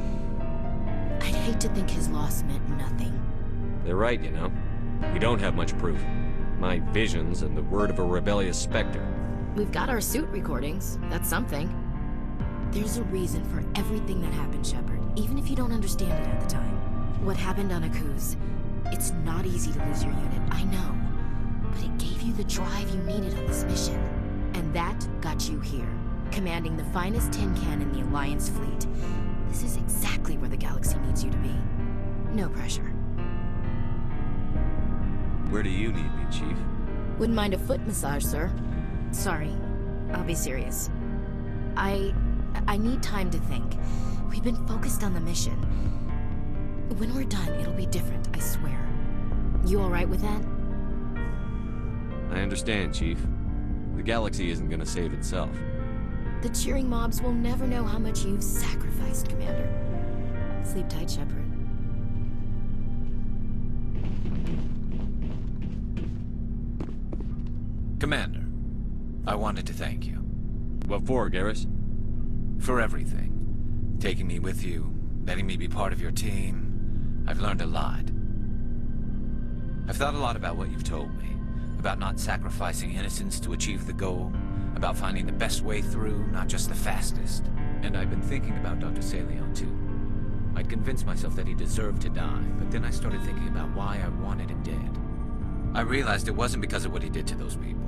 I'd hate to think his loss meant nothing. They're right, you know. We don't have much proof. My visions and the word of a rebellious specter. We've got our suit recordings. That's something. There's a reason for everything that happened, Shepard, even if you don't understand it at the time. What happened on Akuz, it's not easy to lose your unit, I know. But it gave you the drive you needed on this mission. And that got you here, commanding the finest tin can in the Alliance fleet. This is exactly where the galaxy needs you to be. No pressure. Where do you need me, Chief? Wouldn't mind a foot massage, sir. Sorry, I'll be serious. I need time to think. We've been focused on the mission. When we're done, it'll be different, I swear. You all right with that? I understand, Chief. The galaxy isn't gonna save itself. The cheering mobs will never know how much you've sacrificed, Commander. Sleep tight, Shepard. Commander, I wanted to thank you. What for, Garrus? For everything. Taking me with you, letting me be part of your team. I've learned a lot. I've thought a lot about what you've told me. About not sacrificing innocence to achieve the goal. About finding the best way through, not just the fastest. And I've been thinking about Dr. Saleon, too. I'd convinced myself that he deserved to die, but then I started thinking about why I wanted him dead. I realized it wasn't because of what he did to those people.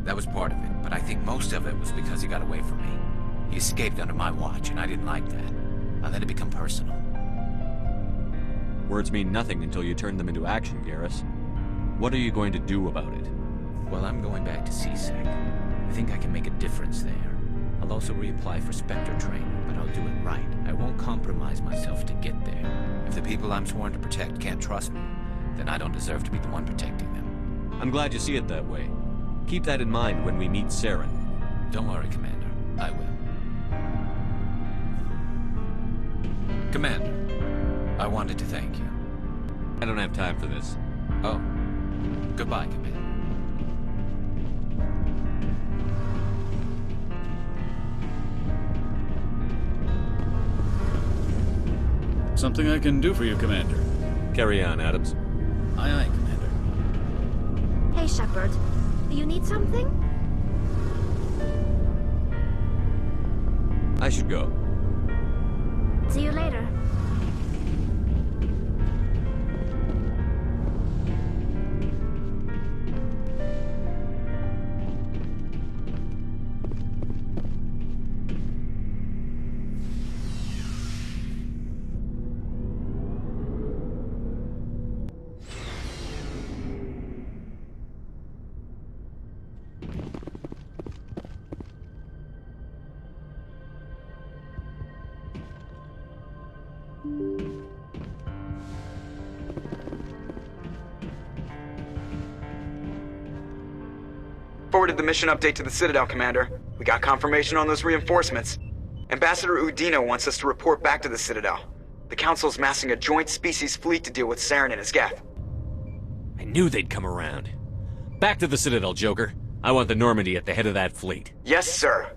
That was part of it, but I think most of it was because he got away from me. He escaped under my watch, and I didn't like that. I let it become personal. Words mean nothing until you turn them into action, Garrus. What are you going to do about it? Well, I'm going back to CSEC. I think I can make a difference there. I'll also reapply for Spectre training, but I'll do it right. I won't compromise myself to get there. If the people I'm sworn to protect can't trust me, then I don't deserve to be the one protecting them. I'm glad you see it that way. Keep that in mind when we meet Saren. Don't worry, Commander. I will. Commander, I wanted to thank you. I don't have time for this. Oh. Goodbye, Commander. Something I can do for you, Commander. Carry on, Adams. Aye, aye, Commander. Hey, Shepard. You need something? I should go. See you later. Forwarded the mission update to the Citadel, Commander. We got confirmation on those reinforcements. Ambassador Udino wants us to report back to the Citadel. The Council's massing a joint species fleet to deal with Saren and his Geth. I knew they'd come around. Back to the Citadel, Joker. I want the Normandy at the head of that fleet. Yes, sir.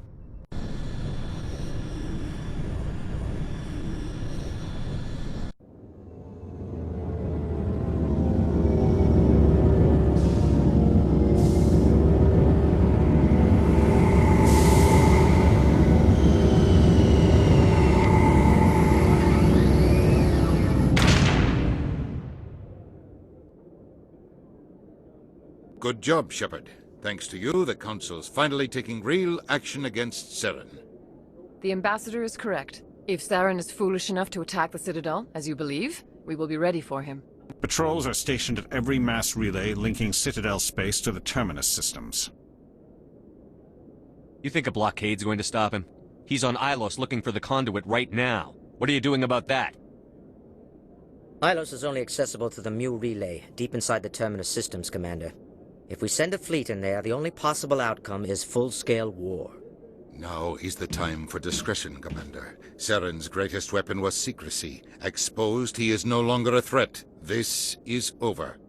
Good job, Shepard. Thanks to you, the Council's finally taking real action against Saren. The Ambassador is correct. If Saren is foolish enough to attack the Citadel, as you believe, we will be ready for him. Patrols are stationed at every mass relay linking Citadel space to the Terminus systems. You think a blockade's going to stop him? He's on Ilos looking for the conduit right now. What are you doing about that? Ilos is only accessible to the Mu relay, deep inside the Terminus systems, Commander. If we send a fleet in there, the only possible outcome is full-scale war. Now is the time for discretion, Commander. Saren's greatest weapon was secrecy. Exposed, he is no longer a threat. This is over.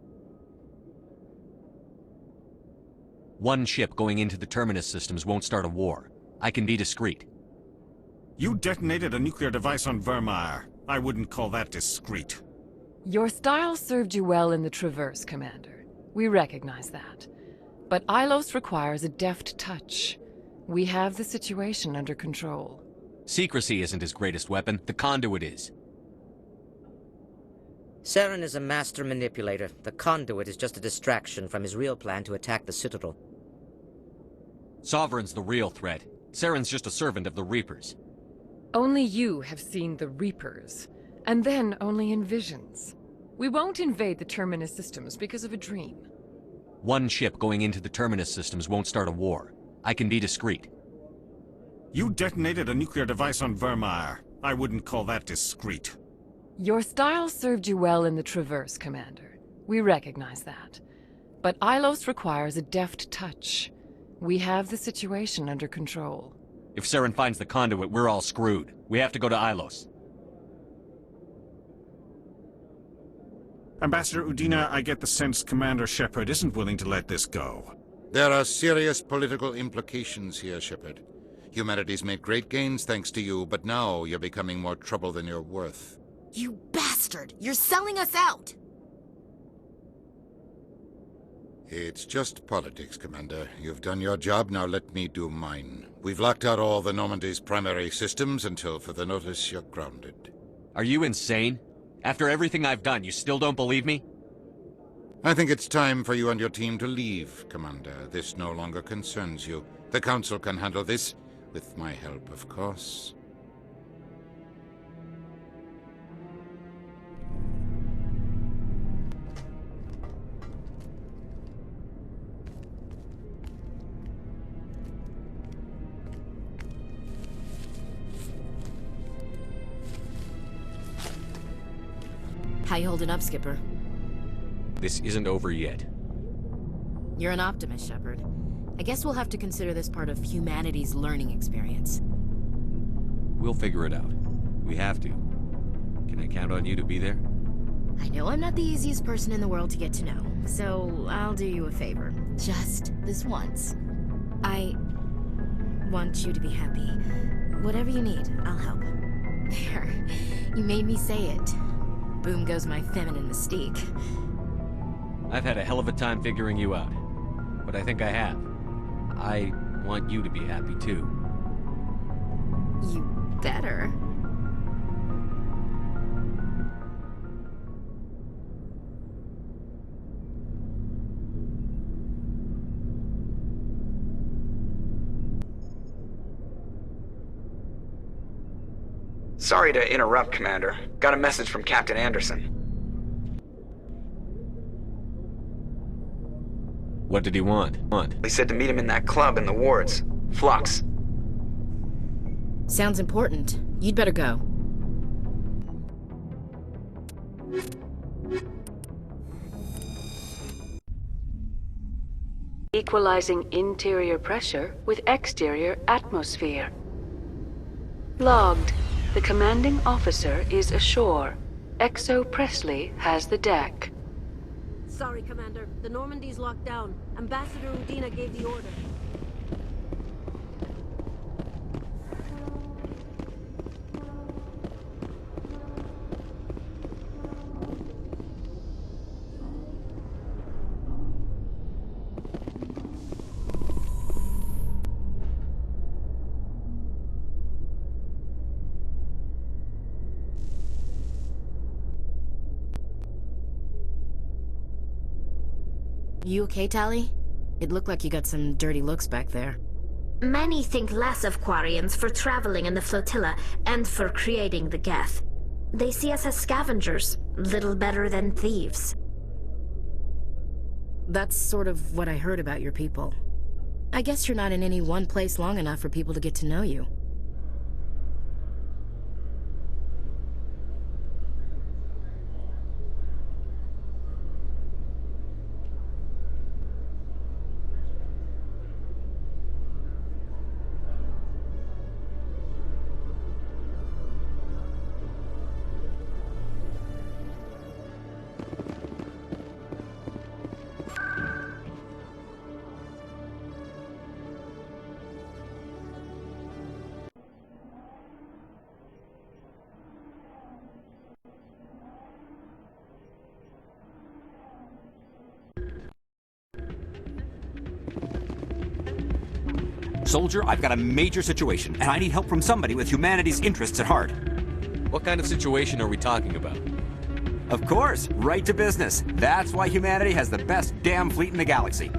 One ship going into the Terminus systems won't start a war. I can be discreet. You detonated a nuclear device on Virmire. I wouldn't call that discreet. Your style served you well in the Traverse, Commander. We recognize that. But Ilos requires a deft touch. We have the situation under control. Secrecy isn't his greatest weapon. The conduit is. Saren is a master manipulator. The conduit is just a distraction from his real plan to attack the Citadel. Sovereign's the real threat. Saren's just a servant of the Reapers. Only you have seen the Reapers, and then only in visions. We won't invade the Terminus systems because of a dream. One ship going into the Terminus systems won't start a war. I can be discreet. You detonated a nuclear device on Virmire. I wouldn't call that discreet. Your style served you well in the Traverse, Commander. We recognize that. But Ilos requires a deft touch. We have the situation under control. If Saren finds the conduit, we're all screwed. We have to go to Ilos. Ambassador Udina, I get the sense Commander Shepard isn't willing to let this go. There are serious political implications here, Shepard. Humanity's made great gains thanks to you, but now you're becoming more trouble than you're worth. You bastard! You're selling us out! It's just politics, Commander. You've done your job, now let me do mine. We've locked out all the Normandy's primary systems until further notice you're grounded. Are you insane? After everything I've done, you still don't believe me? I think it's time for you and your team to leave, Commander. This no longer concerns you. The Council can handle this, with my help, of course. How you holding up, Skipper? This isn't over yet. You're an optimist, Shepard. I guess we'll have to consider this part of humanity's learning experience. We'll figure it out. We have to. Can I count on you to be there? I know I'm not the easiest person in the world to get to know, so I'll do you a favor. Just this once. I want you to be happy. Whatever you need, I'll help. There. You made me say it. Boom goes my feminine mystique. I've had a hell of a time figuring you out. But I think I have. I want you to be happy, too. You better. Sorry to interrupt, Commander. Got a message from Captain Anderson. What did he want? He said to meet him in that club in the wards. Flux. Sounds important. You'd better go. Equalizing interior pressure with exterior atmosphere. Logged. The commanding officer is ashore. Exo Presley has the deck. Sorry, Commander. The Normandy's locked down. Ambassador Udina gave the order. You okay, Tali? It looked like you got some dirty looks back there. Many think less of Quarians for traveling in the flotilla and for creating the Geth. They see us as scavengers, little better than thieves. That's sort of what I heard about your people. I guess you're not in any one place long enough for people to get to know you. Soldier, I've got a major situation, and I need help from somebody with humanity's interests at heart. What kind of situation are we talking about? Of course, right to business. That's why humanity has the best damn fleet in the galaxy.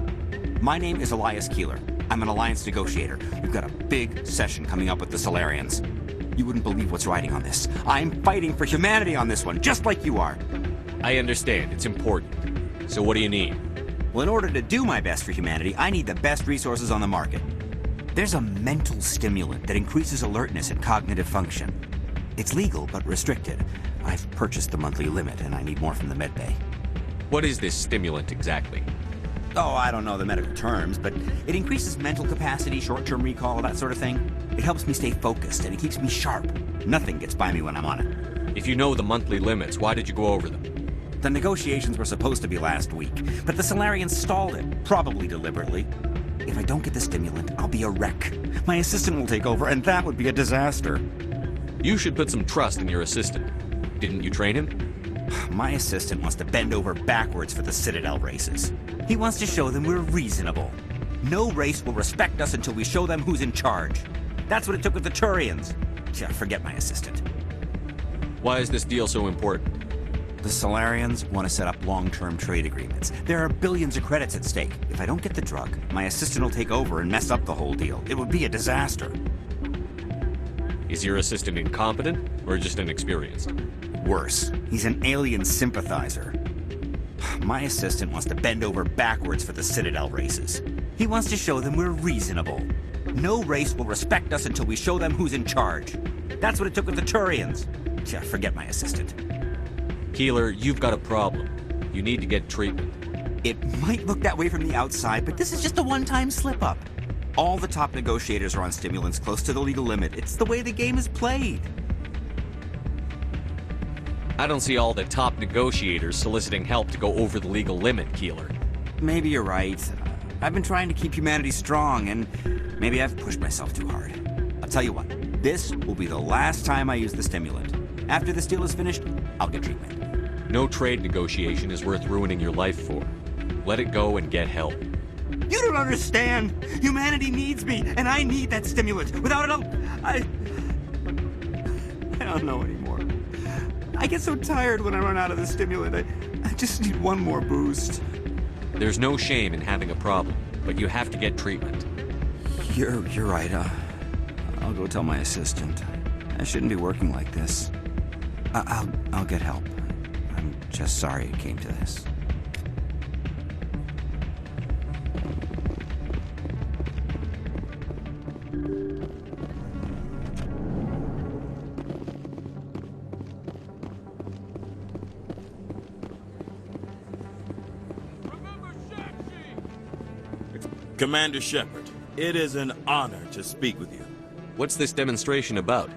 My name is Elias Keeler. I'm an alliance negotiator. We've got a big session coming up with the Salarians. You wouldn't believe what's riding on this. I'm fighting for humanity on this one, just like you are. I understand. It's important. So what do you need? Well, in order to do my best for humanity, I need the best resources on the market. There's a mental stimulant that increases alertness and cognitive function. It's legal, but restricted. I've purchased the monthly limit, and I need more from the medbay. What is this stimulant exactly? Oh, I don't know the medical terms, but it increases mental capacity, short-term recall, that sort of thing. It helps me stay focused, and it keeps me sharp. Nothing gets by me when I'm on it. If you know the monthly limits, why did you go over them? The negotiations were supposed to be last week, but the Salarians stalled it, probably deliberately. If I don't get the stimulant, I'll be a wreck. My assistant will take over, and that would be a disaster. You should put some trust in your assistant. Didn't you train him? My assistant wants to bend over backwards for the Citadel races. He wants to show them we're reasonable. No race will respect us until we show them who's in charge. That's what it took with the Turians. Yeah, forget my assistant. Why is this deal so important? The Salarians want to set up long-term trade agreements. There are billions of credits at stake. If I don't get the drug, my assistant will take over and mess up the whole deal. It would be a disaster. Is your assistant incompetent, or just inexperienced? Worse. He's an alien sympathizer. My assistant wants to bend over backwards for the Citadel races. He wants to show them we're reasonable. No race will respect us until we show them who's in charge. That's what it took with the Turians. Yeah, forget my assistant. Keeler, you've got a problem. You need to get treatment. It might look that way from the outside, but this is just a one-time slip-up. All the top negotiators are on stimulants close to the legal limit. It's the way the game is played. I don't see all the top negotiators soliciting help to go over the legal limit, Keeler. Maybe you're right. I've been trying to keep humanity strong, and maybe I've pushed myself too hard. I'll tell you what, this will be the last time I use the stimulant. After this deal is finished, I'll get treatment. No trade negotiation is worth ruining your life for. Let it go and get help. You don't understand! Humanity needs me, and I need that stimulant. Without it, I don't know anymore. I get so tired when I run out of the stimulant. I just need one more boost. There's no shame in having a problem, but you have to get treatment. You're right. I'll go tell my assistant. I shouldn't be working like this. I'll get help. I'm just sorry it came to this. Commander Shepard, it is an honor to speak with you. What's this demonstration about?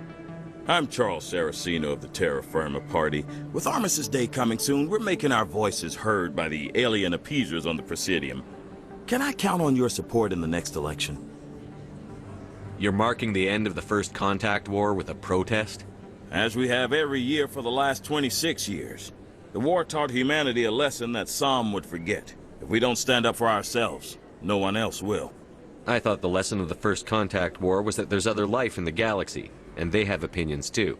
I'm Charles Saraceno of the Terra Firma Party. With Armistice Day coming soon, we're making our voices heard by the alien appeasers on the Presidium. Can I count on your support in the next election? You're marking the end of the First Contact War with a protest? As we have every year for the last 26 years. The war taught humanity a lesson that some would forget. If we don't stand up for ourselves, no one else will. I thought the lesson of the First Contact War was that there's other life in the galaxy, and they have opinions too.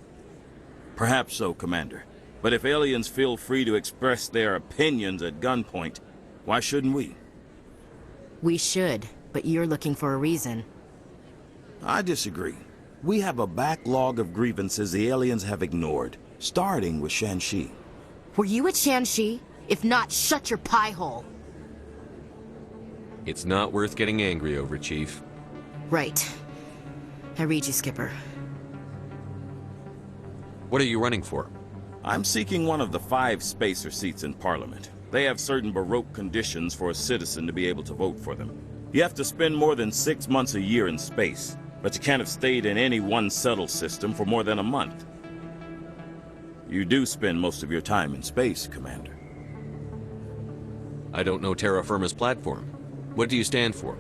Perhaps so, Commander. But if aliens feel free to express their opinions at gunpoint, why shouldn't we? We should, but you're looking for a reason. I disagree. We have a backlog of grievances the aliens have ignored, starting with Shanxi. Were you at Shanxi? If not, shut your pie hole. It's not worth getting angry over, Chief. Right. I read you, Skipper. What are you running for? I'm seeking one of the 5 spacer seats in Parliament. They have certain Baroque conditions for a citizen to be able to vote for them. You have to spend more than 6 months a year in space, but you can't have stayed in any one settled system for more than a month. You do spend most of your time in space, Commander. I don't know Terra Firma's platform. What do you stand for?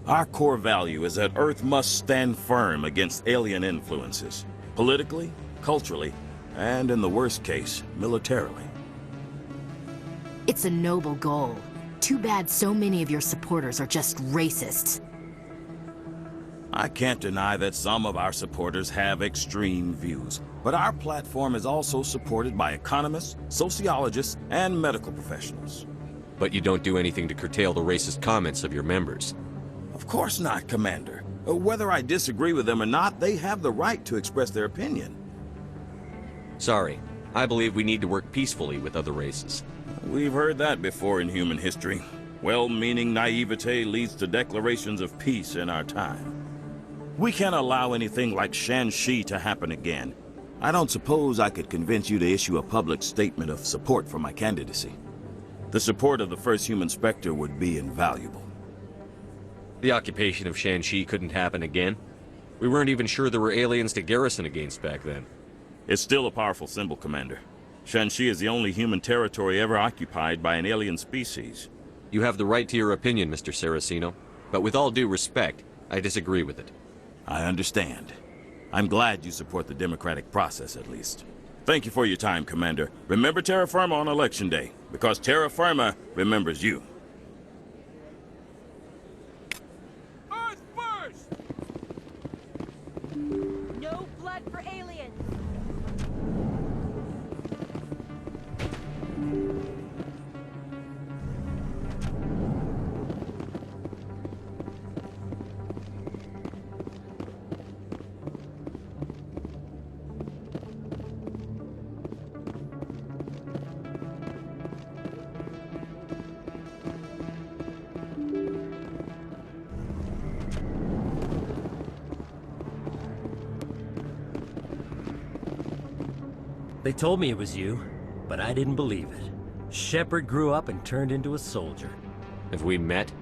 Our core value is that Earth must stand firm against alien influences. Politically, culturally, and in the worst case, militarily. It's a noble goal. Too bad so many of your supporters are just racists. I can't deny that some of our supporters have extreme views, but our platform is also supported by economists, sociologists, and medical professionals. But you don't do anything to curtail the racist comments of your members. Of course not, Commander. Whether I disagree with them or not, they have the right to express their opinion. Sorry. I believe we need to work peacefully with other races. We've heard that before in human history. Well-meaning naivete leads to declarations of peace in our time. We can't allow anything like Shanxi to happen again. I don't suppose I could convince you to issue a public statement of support for my candidacy. The support of the first human Spectre would be invaluable. The occupation of Shanxi couldn't happen again. We weren't even sure there were aliens to garrison against back then. It's still a powerful symbol, Commander. Shanxi is the only human territory ever occupied by an alien species. You have the right to your opinion, Mr. Saraceno, but with all due respect, I disagree with it. I understand. I'm glad you support the democratic process, at least. Thank you for your time, Commander. Remember Terra Firma on Election Day, because Terra Firma remembers you. Earth first! No blood for aliens! They told me it was you. but I didn't believe it. Shepard grew up and turned into a soldier. Have we met?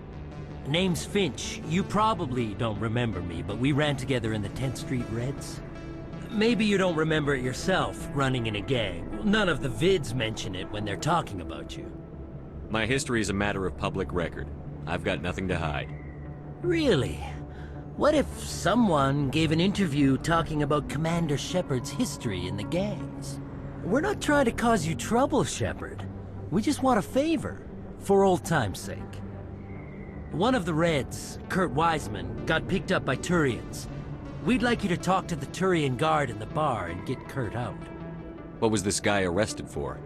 Name's Finch. You probably don't remember me, but we ran together in the 10th Street Reds. Maybe you don't remember it yourself, running in a gang. None of the vids mention it when they're talking about you. My history is a matter of public record. I've got nothing to hide. Really? What if someone gave an interview talking about Commander Shepard's history in the gangs? We're not trying to cause you trouble, Shepard. We just want a favor, for old time's sake. One of the Reds, Kurt Wiseman, got picked up by Turians. We'd like you to talk to the Turian guard in the bar and get Kurt out. What was this guy arrested for?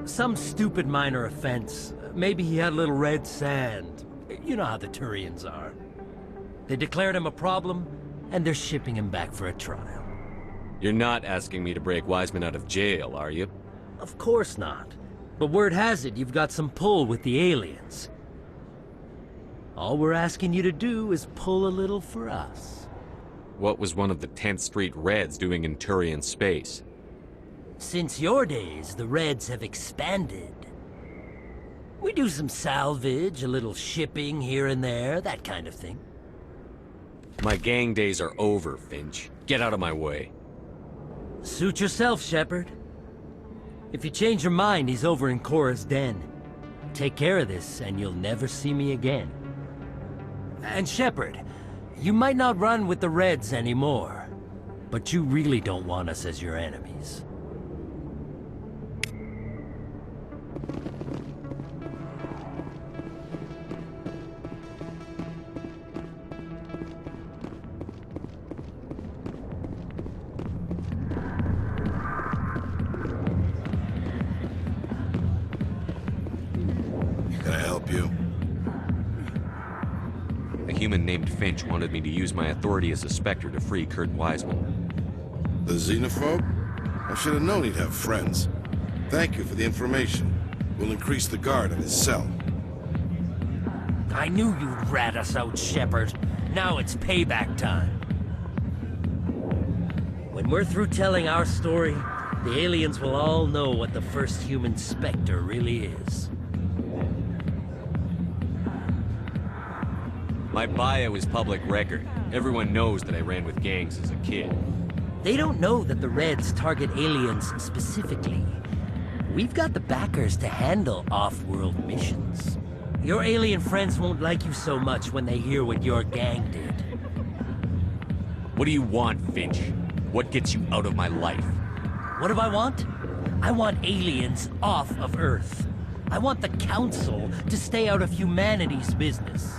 Some stupid minor offense. Maybe he had a little red sand. You know how the Turians are. They declared him a problem, and they're shipping him back for a trial. You're not asking me to break Wiseman out of jail, are you? Of course not. But word has it you've got some pull with the aliens. All we're asking you to do is pull a little for us. What was one of the 10th Street Reds doing in Turian space? Since your days, the Reds have expanded. We do some salvage, a little shipping here and there, that kind of thing. My gang days are over, Finch. Get out of my way. Suit yourself, Shepard. If you change your mind, he's over in Cora's den. Take care of this, and you'll never see me again. And Shepard, you might not run with the Reds anymore, but you really don't want us as your enemies. A human named Finch wanted me to use my authority as a Spectre to free Kurt Wiseman. The xenophobe? I should have known he'd have friends. Thank you for the information. We'll increase the guard at his cell. I knew you'd rat us out, Shepard. Now it's payback time. When we're through telling our story, the aliens will all know what the first human Spectre really is. My bio is public record. Everyone knows that I ran with gangs as a kid. They don't know that the Reds target aliens specifically. We've got the backers to handle off-world missions. Your alien friends won't like you so much when they hear what your gang did. What do you want, Finch? What gets you out of my life? What do I want? I want aliens off of Earth. I want the Council to stay out of humanity's business.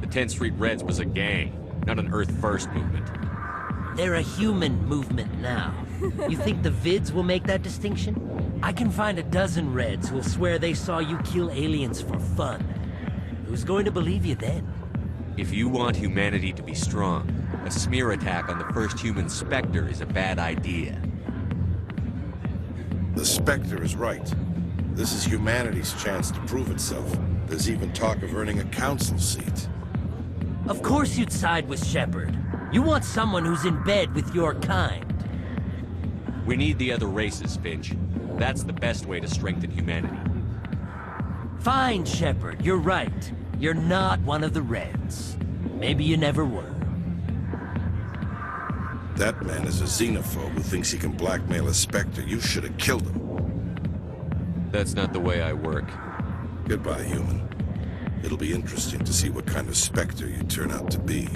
The 10th Street Reds was a gang, not an Earth First movement. They're a human movement now. You think the vids will make that distinction? I can find a dozen Reds who'll swear they saw you kill aliens for fun. Who's going to believe you then? If you want humanity to be strong, a smear attack on the first human Spectre is a bad idea. The Spectre is right. This is humanity's chance to prove itself. There's even talk of earning a council seat. Of course you'd side with Shepard. You want someone who's in bed with your kind. We need the other races, Finch. That's the best way to strengthen humanity. Fine, Shepard, you're right. You're not one of the Reds. Maybe you never were. That man is a xenophobe who thinks he can blackmail a Spectre. You should have killed him. That's not the way I work. Goodbye, human. It'll be interesting to see what kind of Spectre you turn out to be.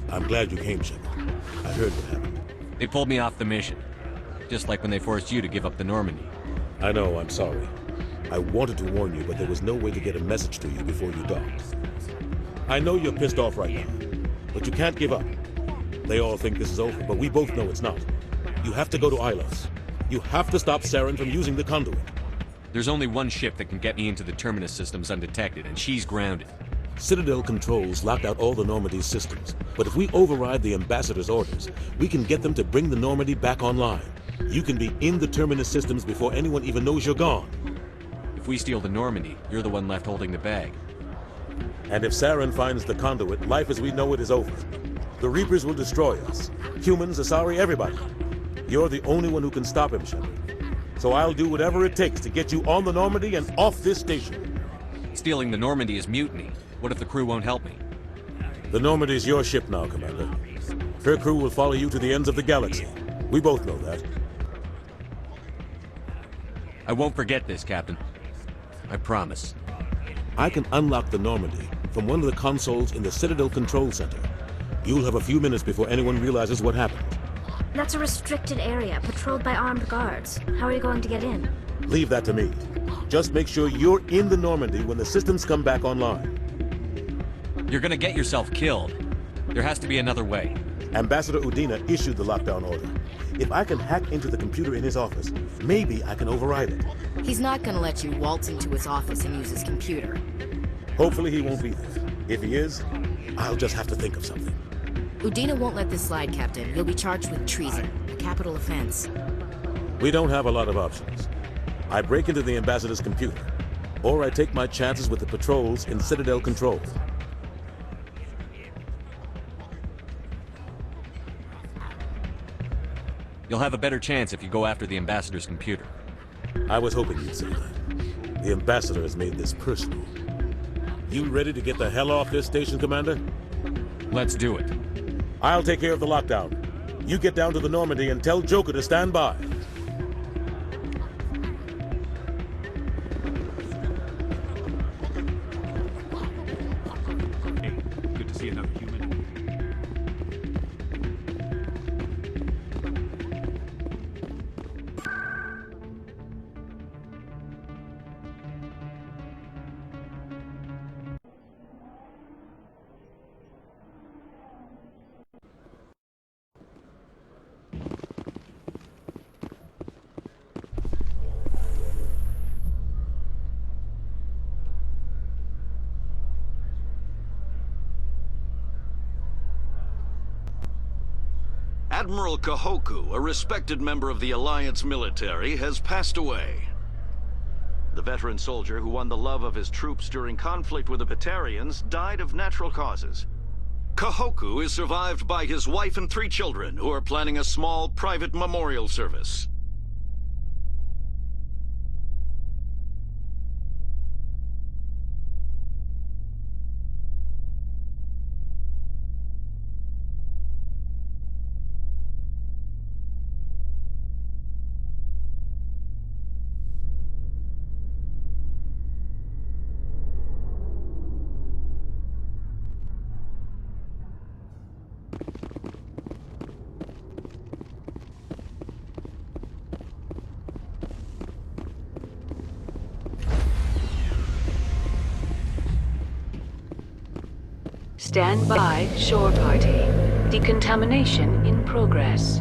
I'm glad you came, Shepard. I heard what happened. They pulled me off the mission. Just like when they forced you to give up the Normandy. I know, I'm sorry. I wanted to warn you, but there was no way to get a message to you before you docked. I know you're pissed off right now, but you can't give up. They all think this is over, but we both know it's not. You have to go to Ilos. You have to stop Saren from using the conduit. There's only one ship that can get me into the Terminus systems undetected, and she's grounded. Citadel controls locked out all the Normandy's systems, but if we override the Ambassador's orders, we can get them to bring the Normandy back online. You can be in the Terminus systems before anyone even knows you're gone. If we steal the Normandy, you're the one left holding the bag. And if Saren finds the conduit, life as we know it is over. The Reapers will destroy us. Humans, Asari, everybody. You're the only one who can stop him, Shepard. So I'll do whatever it takes to get you on the Normandy and off this station. Stealing the Normandy is mutiny. What if the crew won't help me? The Normandy's your ship now, Commander. Her crew will follow you to the ends of the galaxy. We both know that. I won't forget this, Captain. I promise. I can unlock the Normandy from one of the consoles in the Citadel Control Center. You'll have a few minutes before anyone realizes what happened. That's a restricted area, patrolled by armed guards. How are you going to get in? Leave that to me. Just make sure you're in the Normandy when the systems come back online. You're gonna get yourself killed. There has to be another way. Ambassador Udina issued the lockdown order. If I can hack into the computer in his office, maybe I can override it. He's not gonna let you waltz into his office and use his computer. Hopefully he won't be there. If he is, I'll just have to think of something. Udina won't let this slide, Captain. You'll be charged with treason, a capital offense. We don't have a lot of options. I break into the Ambassador's computer, or I take my chances with the patrols in Citadel Control. You'll have a better chance if you go after the Ambassador's computer. I was hoping you'd say that. The Ambassador has made this personal. You ready to get the hell off this station, Commander? Let's do it. I'll take care of the lockdown. You get down to the Normandy and tell Joker to stand by. Hey, good to see another human. Admiral Kahoku, a respected member of the Alliance military, has passed away. The veteran soldier who won the love of his troops during conflict with the Batarians died of natural causes. Kahoku is survived by his wife and 3 children, who are planning a small private memorial service. Stand by, shore party. Decontamination in progress.